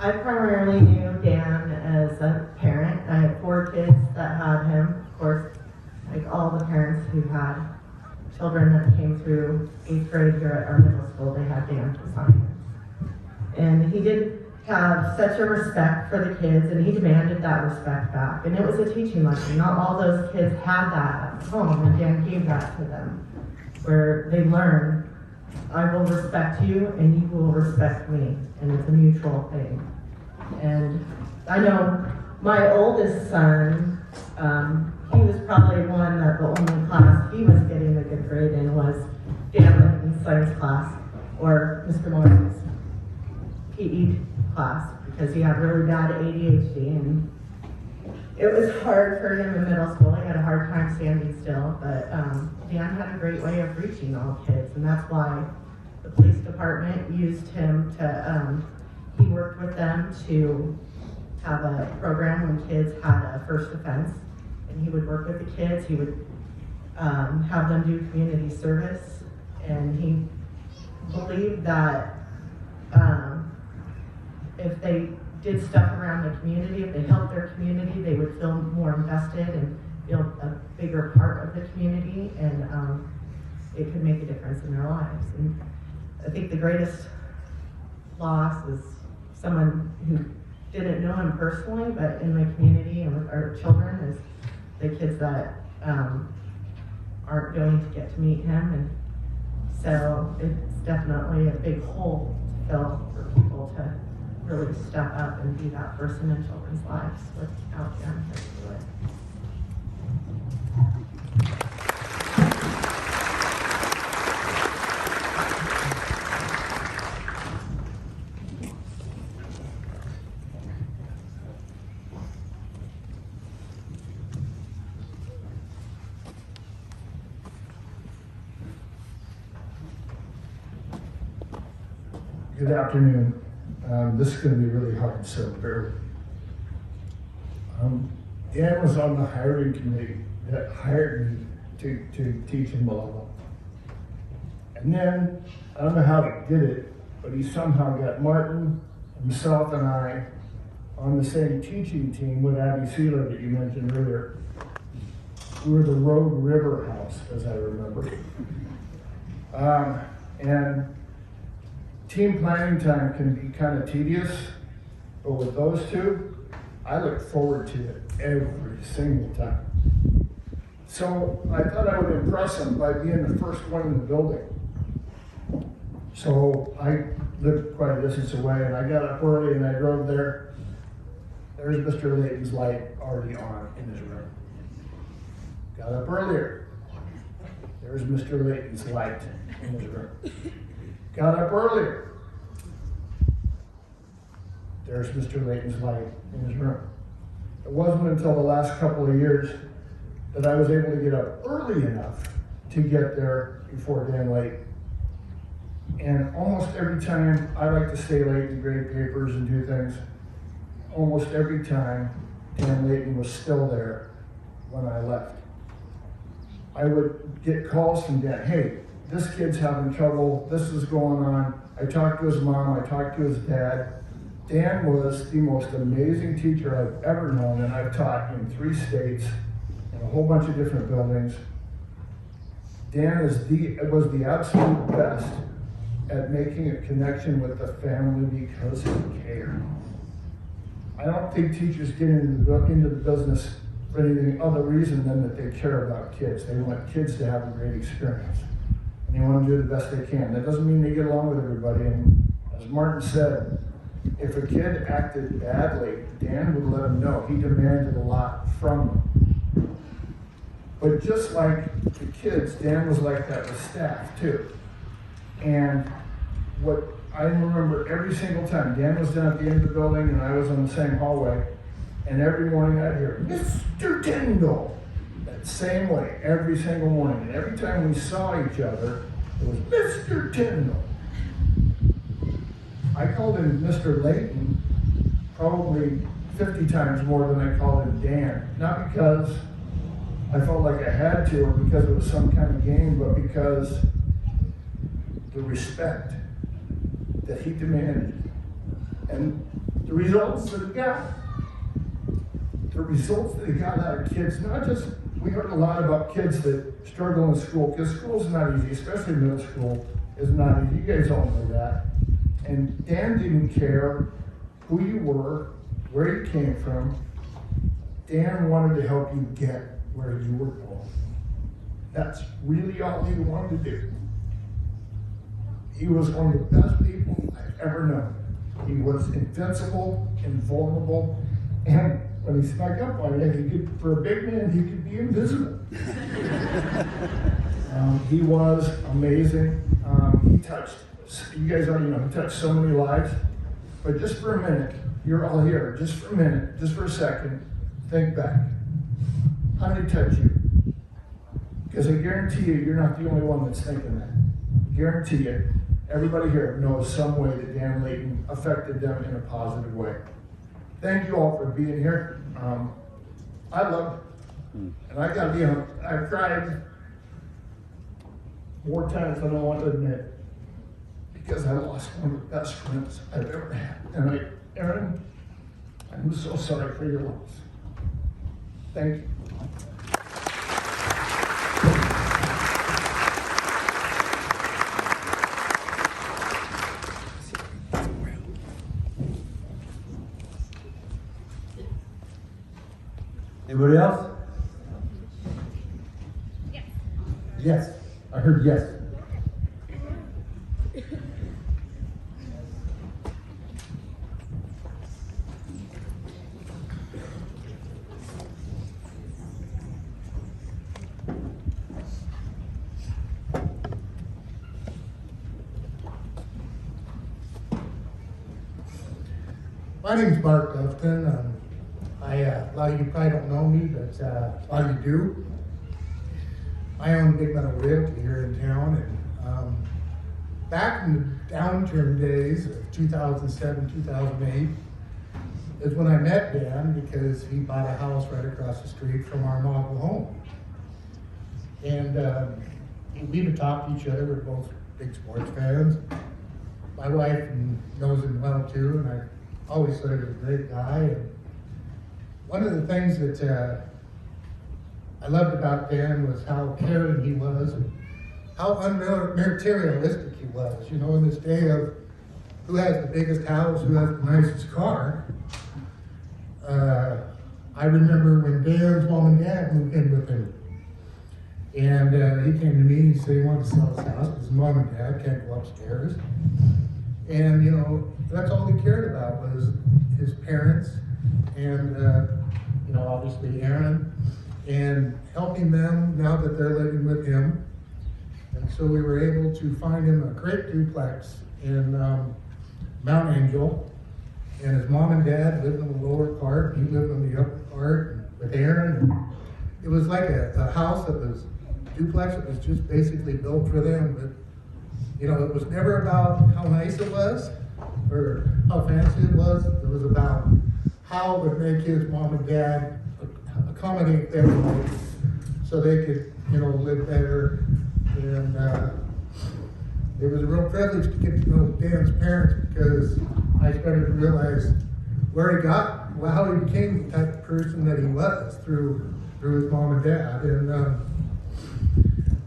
I primarily knew Dan as a parent. I had 4 kids that had him. Of course, like all the parents who had children that came through 8th grade here at our middle school, they had Dan beside him. And he did have such a respect for the kids, and he demanded that respect back. And it was a teaching lesson. Not all those kids had that at home, and Dan gave that to them, where they learned, I will respect you, and you will respect me. And it's a mutual thing. And I know my oldest son, he was probably one that the only class he was getting a good grade in was Dan Leighton's science class, or Mr. Morris's PE class, because he had really bad ADHD, and it was hard for him in middle school. He had a hard time standing still, but Dan had a great way of reaching all kids, and that's why the police department used him to, he worked with them to have a program when kids had a first offense, and he would work with the kids. He would have them do community service, and he believed that if they did stuff around the community, if they helped their community, they would feel more invested and feel a bigger part of the community, and it could make a difference in their lives. And I think the greatest loss is someone who didn't know him personally, but in the community and with our children, is the kids that aren't going to get to meet him. And so it's definitely a big hole to fill for people to really step up and be that person in children's lives without them to do it. Good afternoon. This is going to be really hard, so bear with me. Dan was on the hiring committee that hired me to teach in Molalla. And then, I don't know how he did it, but he somehow got Martin, himself, and I on the same teaching team with Abby Sealer that you mentioned earlier. We were the Road River House, as I remember. And team planning time can be kind of tedious, but with those two, I look forward to it every single time. So I thought I would impress them by being the first one in the building. So I lived quite a distance away, and I got up early and I drove there. There's Mr. Leighton's light already on in his room. Got up earlier. There's Mr. Leighton's light in his room. Got up earlier. There's Mr. Leighton's light in his room. It wasn't until the last couple of years that I was able to get up early enough to get there before Dan Leighton. And almost every time I like to stay late and grade papers and do things, almost every time Dan Leighton was still there when I left. I would get calls from Dan, hey, this kid's having trouble, this is going on. I talked to his mom, I talked to his dad. Dan was the most amazing teacher I've ever known, and I've taught in 3 states, in a whole bunch of different buildings. Dan was the absolute best at making a connection with the family because he cared. I don't think teachers get into the business for anything other reason than that they care about kids. They want kids to have a great experience. And they want to do the best they can. That doesn't mean they get along with everybody. And as Martin said, if a kid acted badly, Dan would let him know. He demanded a lot from them. But just like the kids, Dan was like that with staff too. And what I remember every single time, Dan was down at the end of the building and I was on the same hallway, and every morning I'd hear, Mr. Tyndall, that same way, every single morning. And every time we saw each other, it was Mr. Tyndall. I called him Mr. Leighton probably 50 times more than I called him Dan. Not because I felt like I had to or because it was some kind of game, but because the respect that he demanded. And the results that he got out of kids, not just, we heard a lot about kids that struggle in school, because school's not easy, especially middle school is not easy. You guys all know that. And Dan didn't care who you were, where you came from. Dan wanted to help you get where you were going. That's really all he wanted to do. He was one of the best people I've ever known. He was invincible, invulnerable, and when he snuck up on you, he could, for a big man, he could be invisible. He was amazing. He touched, you guys already know, he touched so many lives. But just for a minute, you're all here, just for a minute, just for a second, think back. How did he touch you? Because I guarantee you, you're not the only one that's thinking that. I guarantee you, everybody here knows some way that Dan Leighton affected them in a positive way. Thank you all for being here. I loved it. And I gotta be honest, I've cried more times than I want to admit, because I lost one of the best friends I've ever had. And Aaron, I'm so sorry for your loss. Thank you. Anybody else? Yes. Yes. I heard yes. My name's Mark Lifton. A lot of you probably don't know me, but a lot of you do. I own Big Meadow Realty here in town, and back in the downturn days of 2007, 2008 is when I met Dan, because he bought a house right across the street from our model home. And we would talk to each other. We're both big sports fans. My wife knows him well too, and I always thought he was a great guy. And one of the things that I loved about Dan was how caring he was, and how unmaterialistic he was. You know, in this day of who has the biggest house, who has the nicest car. I remember when Dan's mom and dad moved in with him. And he came to me and he said he wanted to sell his house because his mom and dad can't go upstairs. And, you know, that's all he cared about was his parents and, you know, obviously Aaron, and helping them now that they're living with him. And so we were able to find him a great duplex in Mount Angel. And his mom and dad lived in the lower part, he lived in the upper part with Aaron. And it was like a house that was duplex that was just basically built for them. But, you know, it was never about how nice it was or how fancy it was. It was about how it would make his mom and dad accommodate their life so they could, you know, live better. And it was a real privilege to get to know Dan's parents, because I started to realize where he got, well, how he became the type of person that he was through his mom and dad. And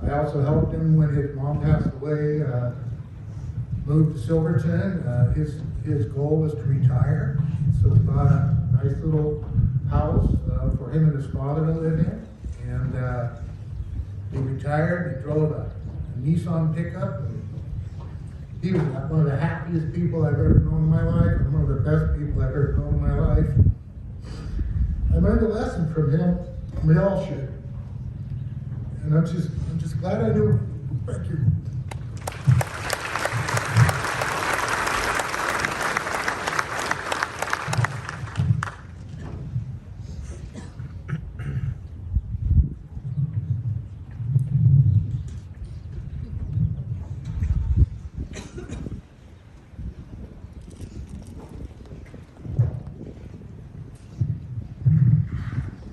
I also helped him when his mom passed away, moved to Silverton. His goal was to retire, so we bought a nice little house for him and his father to live in. And he retired. He drove a Nissan pickup. And he was one of the happiest people I've ever known in my life, and one of the best people I've ever known in my life. I learned a lesson from him. We all should. And I'm just glad I knew him. Thank you.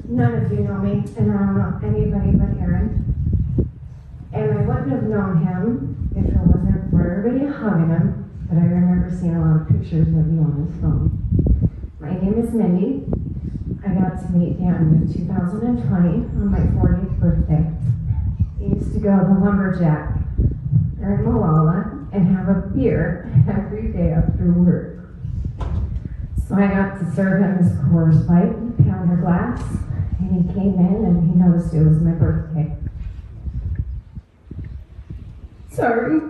None of you know me, and I don't know anybody but Aaron. And I wouldn't have known him if it wasn't for everybody hugging him, but I remember seeing a lot of pictures of you on his phone. meet Dan in 2020 on my 40th birthday. He used to go to the lumberjack there in Molalla and have a beer every day after work. So I got to serve him his Coors Light, pound of glass, and he came in and he noticed it was my birthday. Sorry.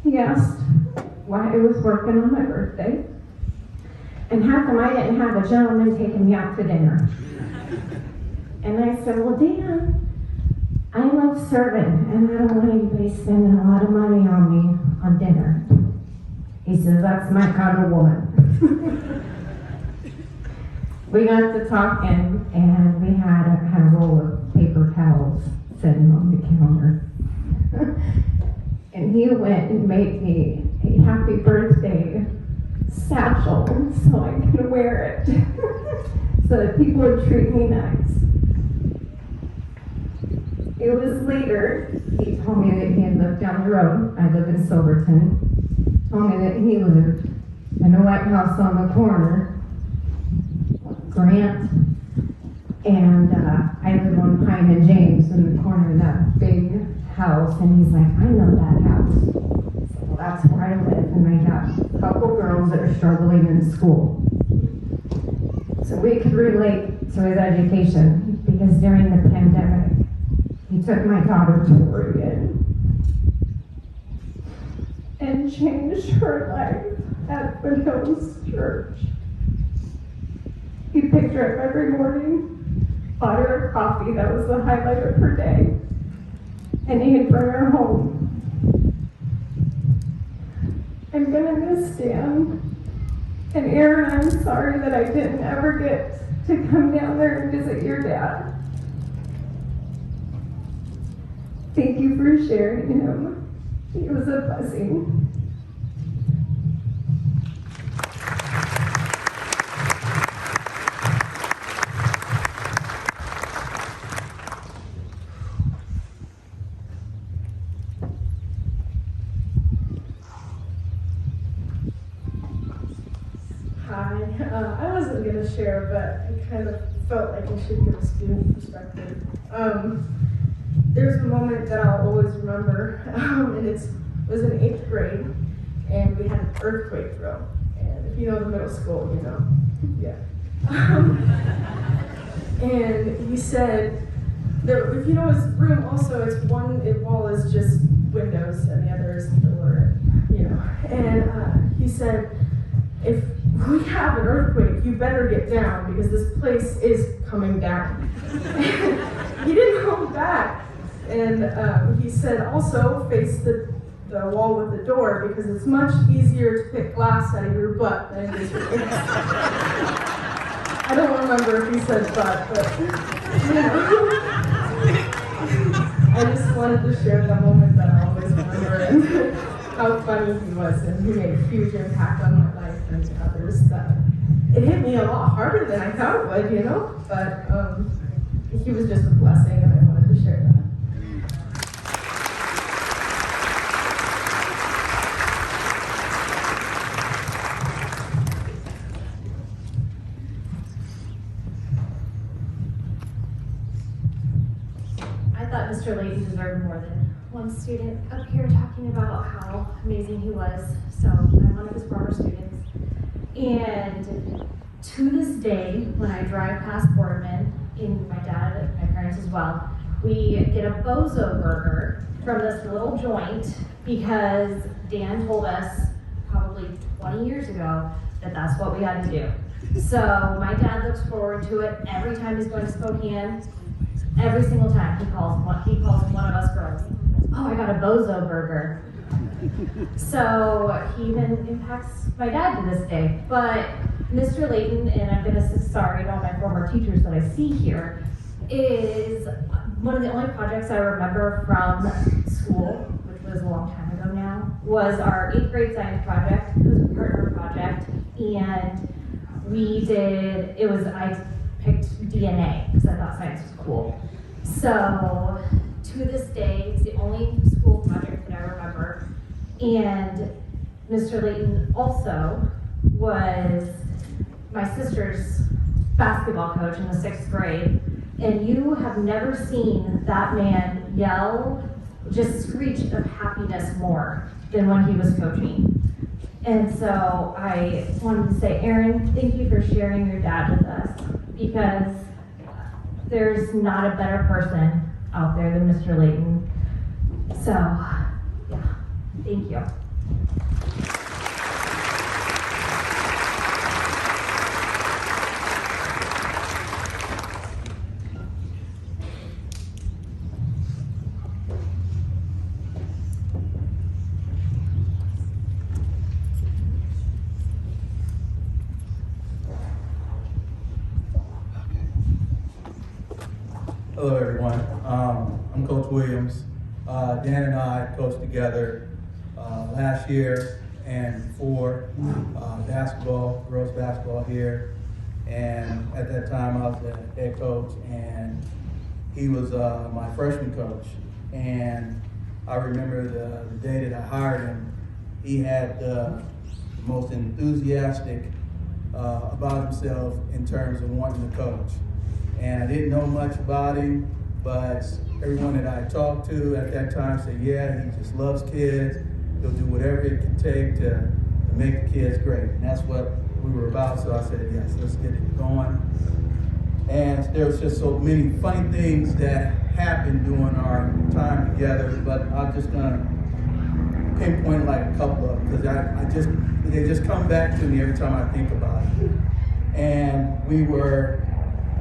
He asked why I was working on my birthday, and how come I didn't have a gentleman taking me out to dinner. And I said, well, Dan, I love serving, and I don't want anybody spending a lot of money on me on dinner. He says, that's my kind of woman. We got to talking, and we had a roll of paper towels sitting on the counter. And he went and made me a happy birthday satchel so I could wear it so that people would treat me nice. It was later, he told me that he had lived down the road. I live in Silverton. Told me that he lived in a white house on the corner, Grant, and I live on Pine and James in the corner of that big house, and he's like, I know that house. So, well, that's where I live, and I got a couple girls that are struggling in school. So we could relate to his education, because during the pandemic, he took my daughter to Oregon and changed her life at Foothills Church. He picked her up every morning, bought her a coffee, that was the highlight of her day, and he'd bring her home. I'm gonna miss Dan. And Aaron, I'm sorry that I didn't ever get to come down there and visit your dad. Thank you for sharing him. He was a blessing. I wasn't going to share, but I kind of felt like I should give a student perspective. There's a moment that I'll always remember, and it was in 8th grade, and we had an earthquake drill. And if you know the middle school, you know, yeah. And he said, if you know his room also, it's one wall is just windows, and the other is the door, you know. And he said, if we have an earthquake, you better get down because this place is coming down. He didn't hold back. And he said also face the wall with the door because it's much easier to pick glass out of your butt than it is your face. I don't remember if he said butt, but you know. I just wanted to share that moment that I always remember and how funny he was, and he made a huge impact on my life and others. That it hit me a lot harder than I thought it would, you know, but he was just a blessing, and I wanted to share that. I thought Mr. Leighton deserved more than one student up here talking about how amazing he was. So I'm one of his former students. And to this day, when I drive past Boardman, and my dad and my parents as well, we get a bozo burger from this little joint because Dan told us probably 20 years ago that that's what we had to do. So my dad looks forward to it every time he's going to Spokane. Every single time he calls one of us girls, oh, I got a bozo burger. So he even impacts my dad to this day. But Mr. Leighton, and I'm going to say sorry to all my former teachers that I see here, is one of the only projects I remember from school, which was a long time ago now, was our 8th grade science project. It was a partner project, and I picked DNA because I thought science was cool. So to this day, it's the only school project that I remember. And Mr. Leighton also was my sister's basketball coach in the 6th grade, and you have never seen that man yell, just screech of happiness more than when he was coaching. And so I wanted to say, Aaron, thank you for sharing your dad with us, because there's not a better person out there than Mr. Leighton. So, yeah, thank you. Hello, everyone. I'm Coach Williams. Dan and I coached together last year and before basketball, girls basketball here. And at that time, I was the head coach, and he was my freshman coach. And I remember the day that I hired him, he had the most enthusiastic about himself in terms of wanting to coach. And I didn't know much about him, but everyone that I talked to at that time said, yeah, he just loves kids. He'll do whatever it can take to make the kids great. And that's what we were about, so I said, yes, let's get it going. And there was just so many funny things that happened during our time together, but I'm just gonna pinpoint like a couple of them, because they just come back to me every time I think about it. And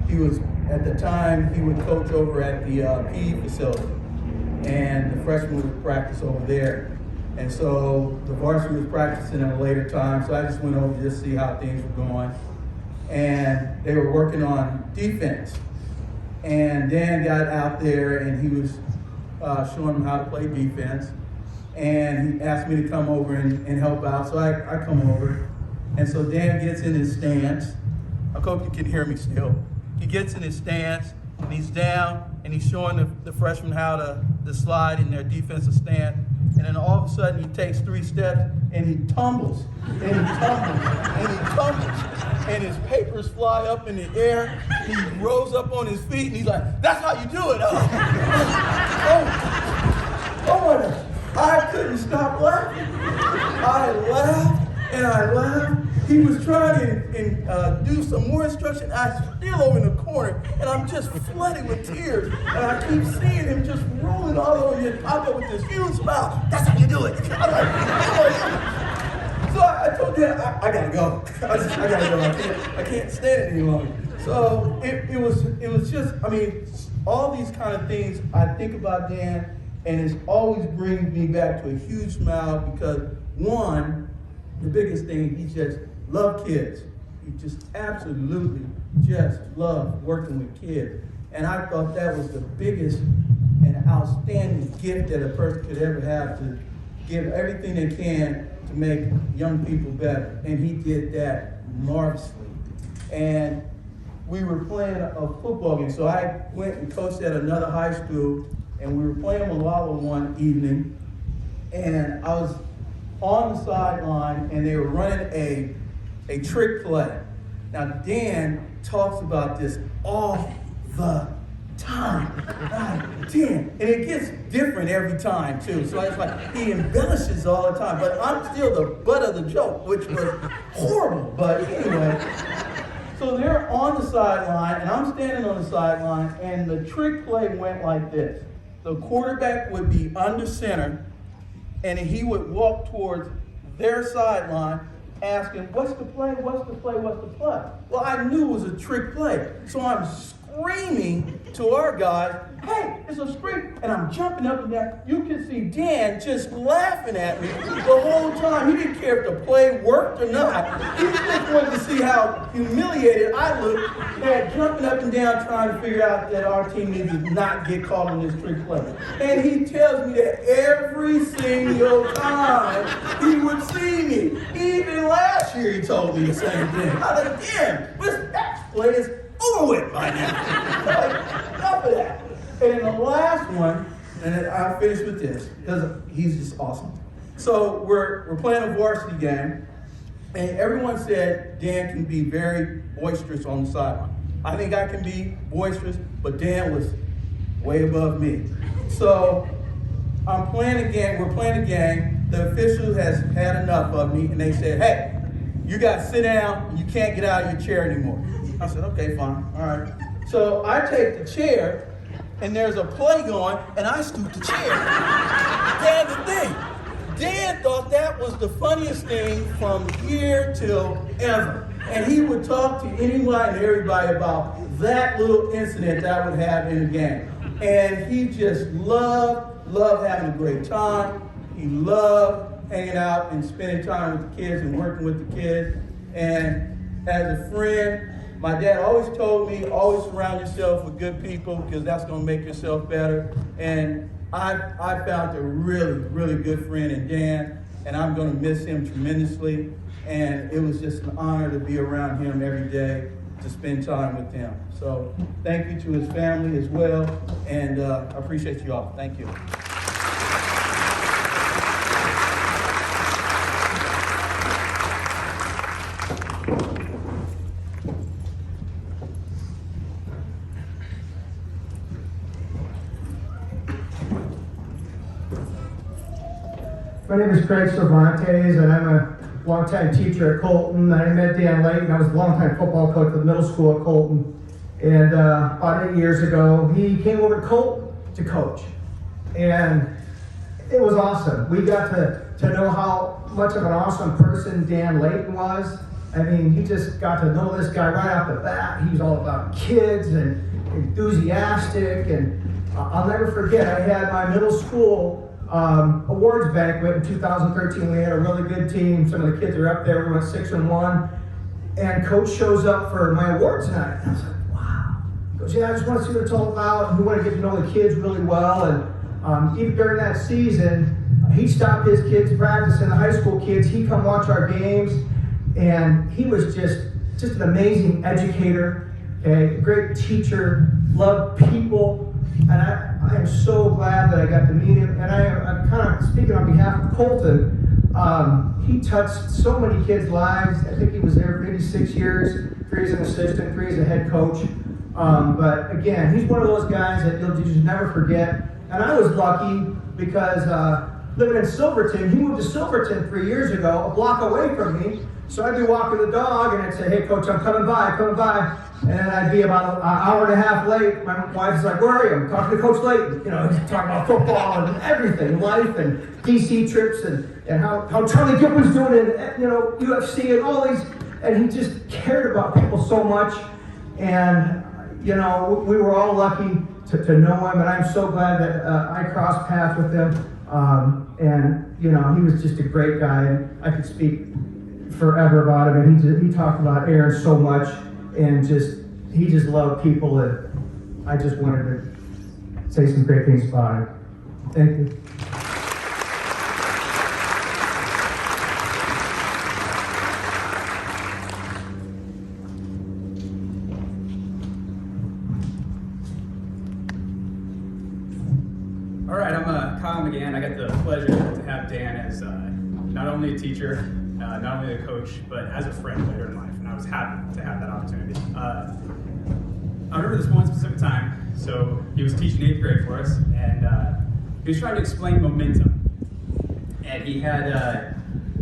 he was, at the time, he would coach over at the PE facility, and the freshmen would practice over there. And so the varsity was practicing at a later time, so I just went over to just see how things were going. And they were working on defense. And Dan got out there and he was showing them how to play defense. And he asked me to come over and help out, so I come over. And so Dan gets in his stance. I hope you can hear me still. He gets in his stance, and he's down, and he's showing the freshmen how to slide in their defensive stand. And then all of a sudden, he takes 3 steps, and he tumbles, and he tumbles, and he tumbles. And his papers fly up in the air. He rose up on his feet, and he's like, that's how you do it, huh? Oh my God. I couldn't stop laughing. I laughed, and I laughed. He was trying to do some more instruction. I'm still over in the corner, and I'm just flooded with tears. And I keep seeing him just rolling all over me and pop up with this huge smile. That's how you do it. I'm like, oh. So I told Dad, I gotta go. I gotta go. I can't stand it any longer. So it was just, I mean, all these kind of things I think about Dan, and it always brings me back to a huge smile, because one, the biggest thing, he just loved kids. He just absolutely just loved working with kids. And I thought that was the biggest and outstanding gift that a person could ever have, to give everything they can to make young people better. And he did that marvelously. And we were playing a football game. So I went and coached at another high school, and we were playing Molalla one evening, and I was on the sideline, and they were running a trick play. Now, Dan talks about this all the time. Dan. And it gets different every time, too. So it's like he embellishes all the time. But I'm still the butt of the joke, which was horrible. But anyway, so they're on the sideline, and I'm standing on the sideline, and the trick play went like this. The quarterback would be under center, and he would walk towards their sideline, asking, what's the play, what's the play, what's the play? Well, I knew it was a trick play, so I'm screaming to our guys, hey, it's a screen, and I'm jumping up and down. You can see Dan just laughing at me the whole time. He didn't care if the play worked or not. He just wanted to see how humiliated I looked at jumping up and down trying to figure out that our team needed to not get caught on this trick play. And he tells me that every single time he would see me. Even last year he told me the same thing. I was like, damn, this next play is over with by now. Like, enough of that. And then the last one, and I'll finish with this, because he's just awesome. So we're playing a varsity game, And everyone said Dan can be very boisterous on the sideline. I think I can be boisterous, but Dan was way above me. So I'm playing a game, we're playing a game. The official has had enough of me, and they said, hey, you got to sit down, and you can't get out of your chair anymore. I said, okay, fine, all right. So I take the chair, and there's a play going, and I scoot the chair. That's the thing. Dan thought that was the funniest thing from here till ever. And he would talk to anyone and everybody about that little incident that I would have in the game. And he just loved having a great time. He loved hanging out and spending time with the kids and working with the kids. And as a friend, my dad always told me, always surround yourself with good people because that's going to make yourself better. And I found a really, really good friend in Dan, and I'm going to miss him tremendously. And it was just an honor to be around him every day, to spend time with him. So thank you to his family as well, and I appreciate you all. Thank you. My name is Craig Cervantes, and I'm a longtime teacher at Colton. I met Dan Leighton. I was a longtime football coach at the middle school at Colton. And about 8 years ago, he came over to Colton to coach. And it was awesome. We got to know how much of an awesome person Dan Leighton was. I mean, he just got to know this guy right off the bat. He was all about kids and enthusiastic. And I'll never forget, I had my middle school awards banquet in 2013. We had a really good team. Some of the kids are up there. We went 6-1. And coach shows up for my awards night. And I was like, wow. He goes, yeah, I just want to see what it's all about. And we want to get to know the kids really well. And even during that season, he stopped his kids practicing, the high school kids. He come watch our games. And he was just an amazing educator, a great teacher, loved people. And I am so glad that I got to meet him. And I'm kind of speaking on behalf of Colton. He touched so many kids' lives. I think he was there maybe 6 years. 3 as an assistant, 3 as a head coach. But again, he's one of those guys that you'll just never forget. And I was lucky because living in Silverton, he moved to Silverton 3 years ago, a block away from me. So I'd be walking the dog and I'd say, hey coach, I'm coming by. And then I'd be about an hour and a half late. My wife's like, where are you? I'm talking to Coach Leighton. You know, he's talking about football and everything, life and DC trips and how Charlie Gilbert's doing in, UFC and all these. And he just cared about people so much. And, we were all lucky to know him. And I'm so glad that I crossed paths with him. He was just a great guy. And I could speak forever about him. And he talked about Aaron so much. And he just loved people, and I just wanted to say some great things about him. Thank you. All right, I'm Kyle McGann. I got the pleasure to have Dan as not only a teacher, not only a coach, but as a friend later in life. And I was happy to have that opportunity. I remember this one specific time. So he was teaching 8th grade for us, and he was trying to explain momentum. And he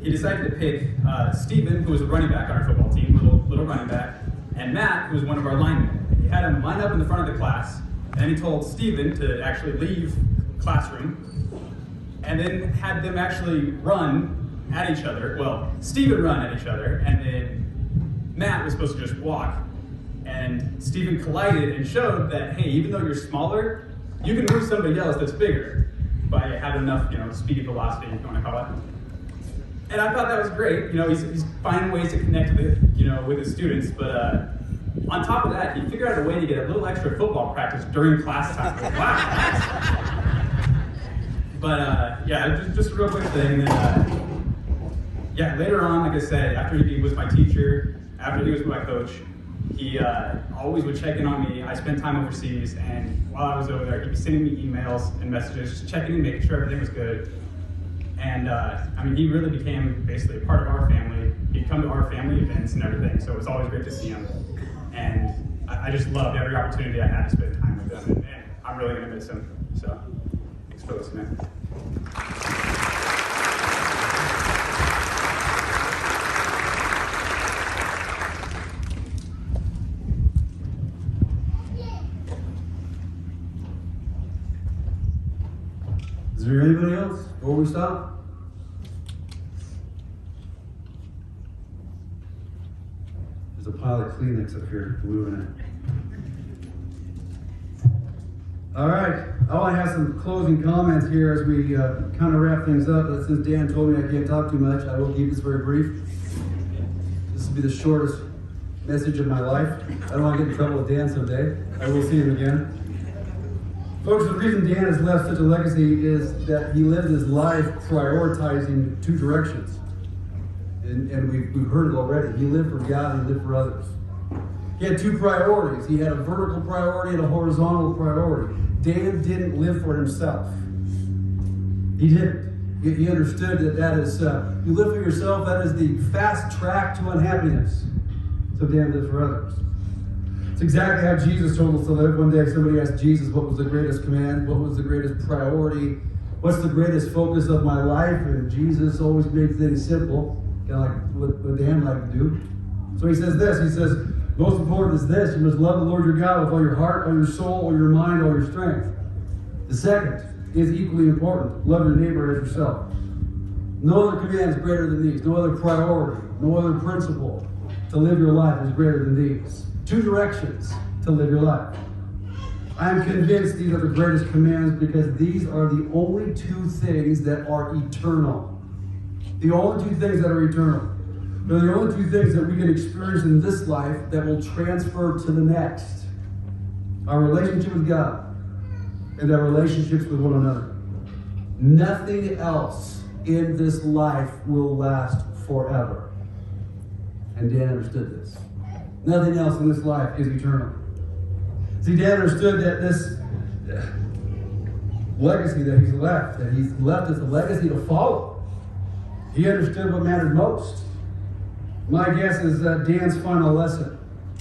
decided to pick Stephen, who was a running back on our football team, little running back, and Matt, who was one of our linemen. He had him line up in the front of the class, and he told Stephen to actually leave the classroom, and then had them actually run at each other. Well, Stephen run at each other, and then Matt was supposed to just walk. And Stephen collided and showed that, hey, even though you're smaller, you can move somebody else that's bigger by having enough, speed, velocity, if you want to call it. And I thought that was great. He's finding ways to connect with his students. But on top of that, he figured out a way to get a little extra football practice during class time. Wow. But just a real quick thing. Later on, like I said, after he was my teacher, after he was my coach, he always would check in on me. I spent time overseas, and while I was over there, he'd be sending me emails and messages, just checking in, making sure everything was good. And I mean, he really became basically a part of our family. He'd come to our family events and everything, so it was always great to see him. And I just loved every opportunity I had to spend time with him, and I'm really gonna miss him. So, thanks for listening. Is there anybody else before we stop? There's a pile of Kleenex up here. Moving it. All right. I want to have some closing comments here as we kind of wrap things up. But since Dan told me I can't talk too much, I will keep this very brief. This will be the shortest message of my life. I don't want to get in trouble with Dan someday. I will see him again. Folks, the reason Dan has left such a legacy is that he lived his life prioritizing two directions. And we've heard it already. He lived for God and he lived for others. He had two priorities. He had a vertical priority and a horizontal priority. Dan didn't live for himself. He didn't. He understood that is, you live for yourself, that is the fast track to unhappiness. So Dan lived for others. It's exactly how Jesus told us to live. One day somebody asked Jesus what was the greatest command, what was the greatest priority, what's the greatest focus of my life, and Jesus always made things simple, kind of like what Dan liked to do. So he says this, he says, most important is this, you must love the Lord your God with all your heart, all your soul, all your mind, all your strength. The second is equally important, love your neighbor as yourself. No other command is greater than these, no other priority, no other principle to live your life is greater than these. Two directions to live your life. I am convinced these are the greatest commands because these are the only two things that are eternal. The only two things that are eternal. They're the only two things that we can experience in this life that will transfer to the next. Our relationship with God and our relationships with one another. Nothing else in this life will last forever. And Dan understood this. Nothing else in this life is eternal. See, Dan understood that this legacy that he's left is a legacy to follow. He understood what mattered most. My guess is that Dan's final lesson,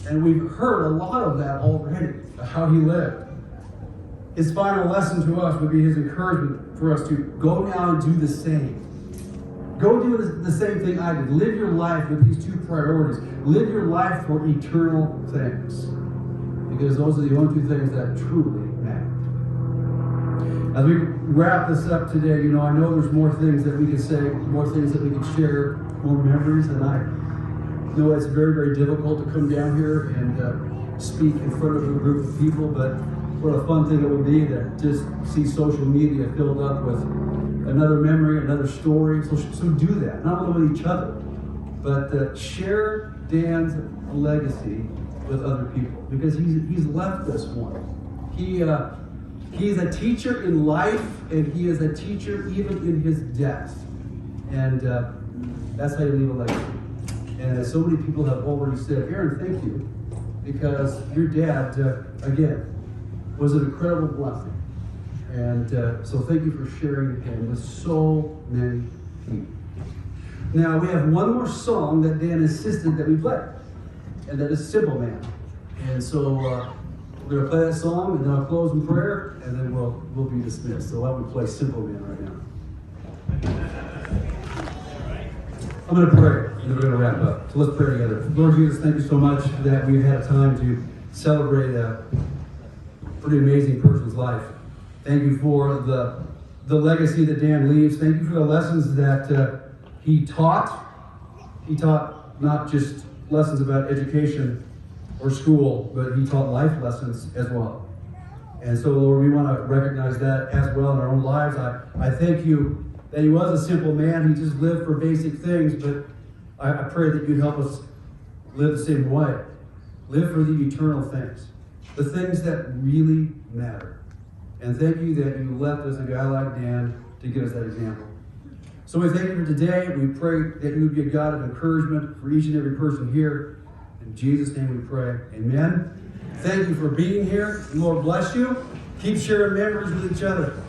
and we've heard a lot of that already, how he lived. His final lesson to us would be his encouragement for us to go now and do the same. Go do the same thing I did. Live your life with these two priorities. Live your life for eternal things. Because those are the only two things that truly matter. As we wrap this up today, I know there's more things that we could say, more things that we could share, more memories, and I know it's very, very difficult to come down here and speak in front of a group of people, but what a fun thing it would be to just see social media filled up with another memory, another story. So do that, not only with each other, but share Dan's legacy with other people, because he's left us one. He's a teacher in life, and he is a teacher even in his death. And that's how you leave a legacy. And as so many people have already said, Aaron, thank you, because your dad, again, was an incredible blessing. And so thank you for sharing him with so many people. Now, we have one more song that Dan insisted that we play, and that is Simple Man. And so we're going to play that song, and then I'll close in prayer, and then we'll be dismissed. So why don't we play Simple Man right now? I'm going to pray, and then we're going to wrap up. So let's pray together. Lord Jesus, thank you so much that we've had time to celebrate a pretty amazing person's life. Thank you for the legacy that Dan leaves. Thank you for the lessons that he taught. He taught not just lessons about education or school, but he taught life lessons as well. And so, Lord, we want to recognize that as well in our own lives. I thank you that he was a simple man. He just lived for basic things, but I pray that you'd help us live the same way. Live for the eternal things, the things that really matter. And thank you that you left us a guy like Dan to give us that example. So we thank you for today. We pray that you would be a God of encouragement for each and every person here. In Jesus' name we pray. Amen. Thank you for being here. Lord bless you. Keep sharing memories with each other.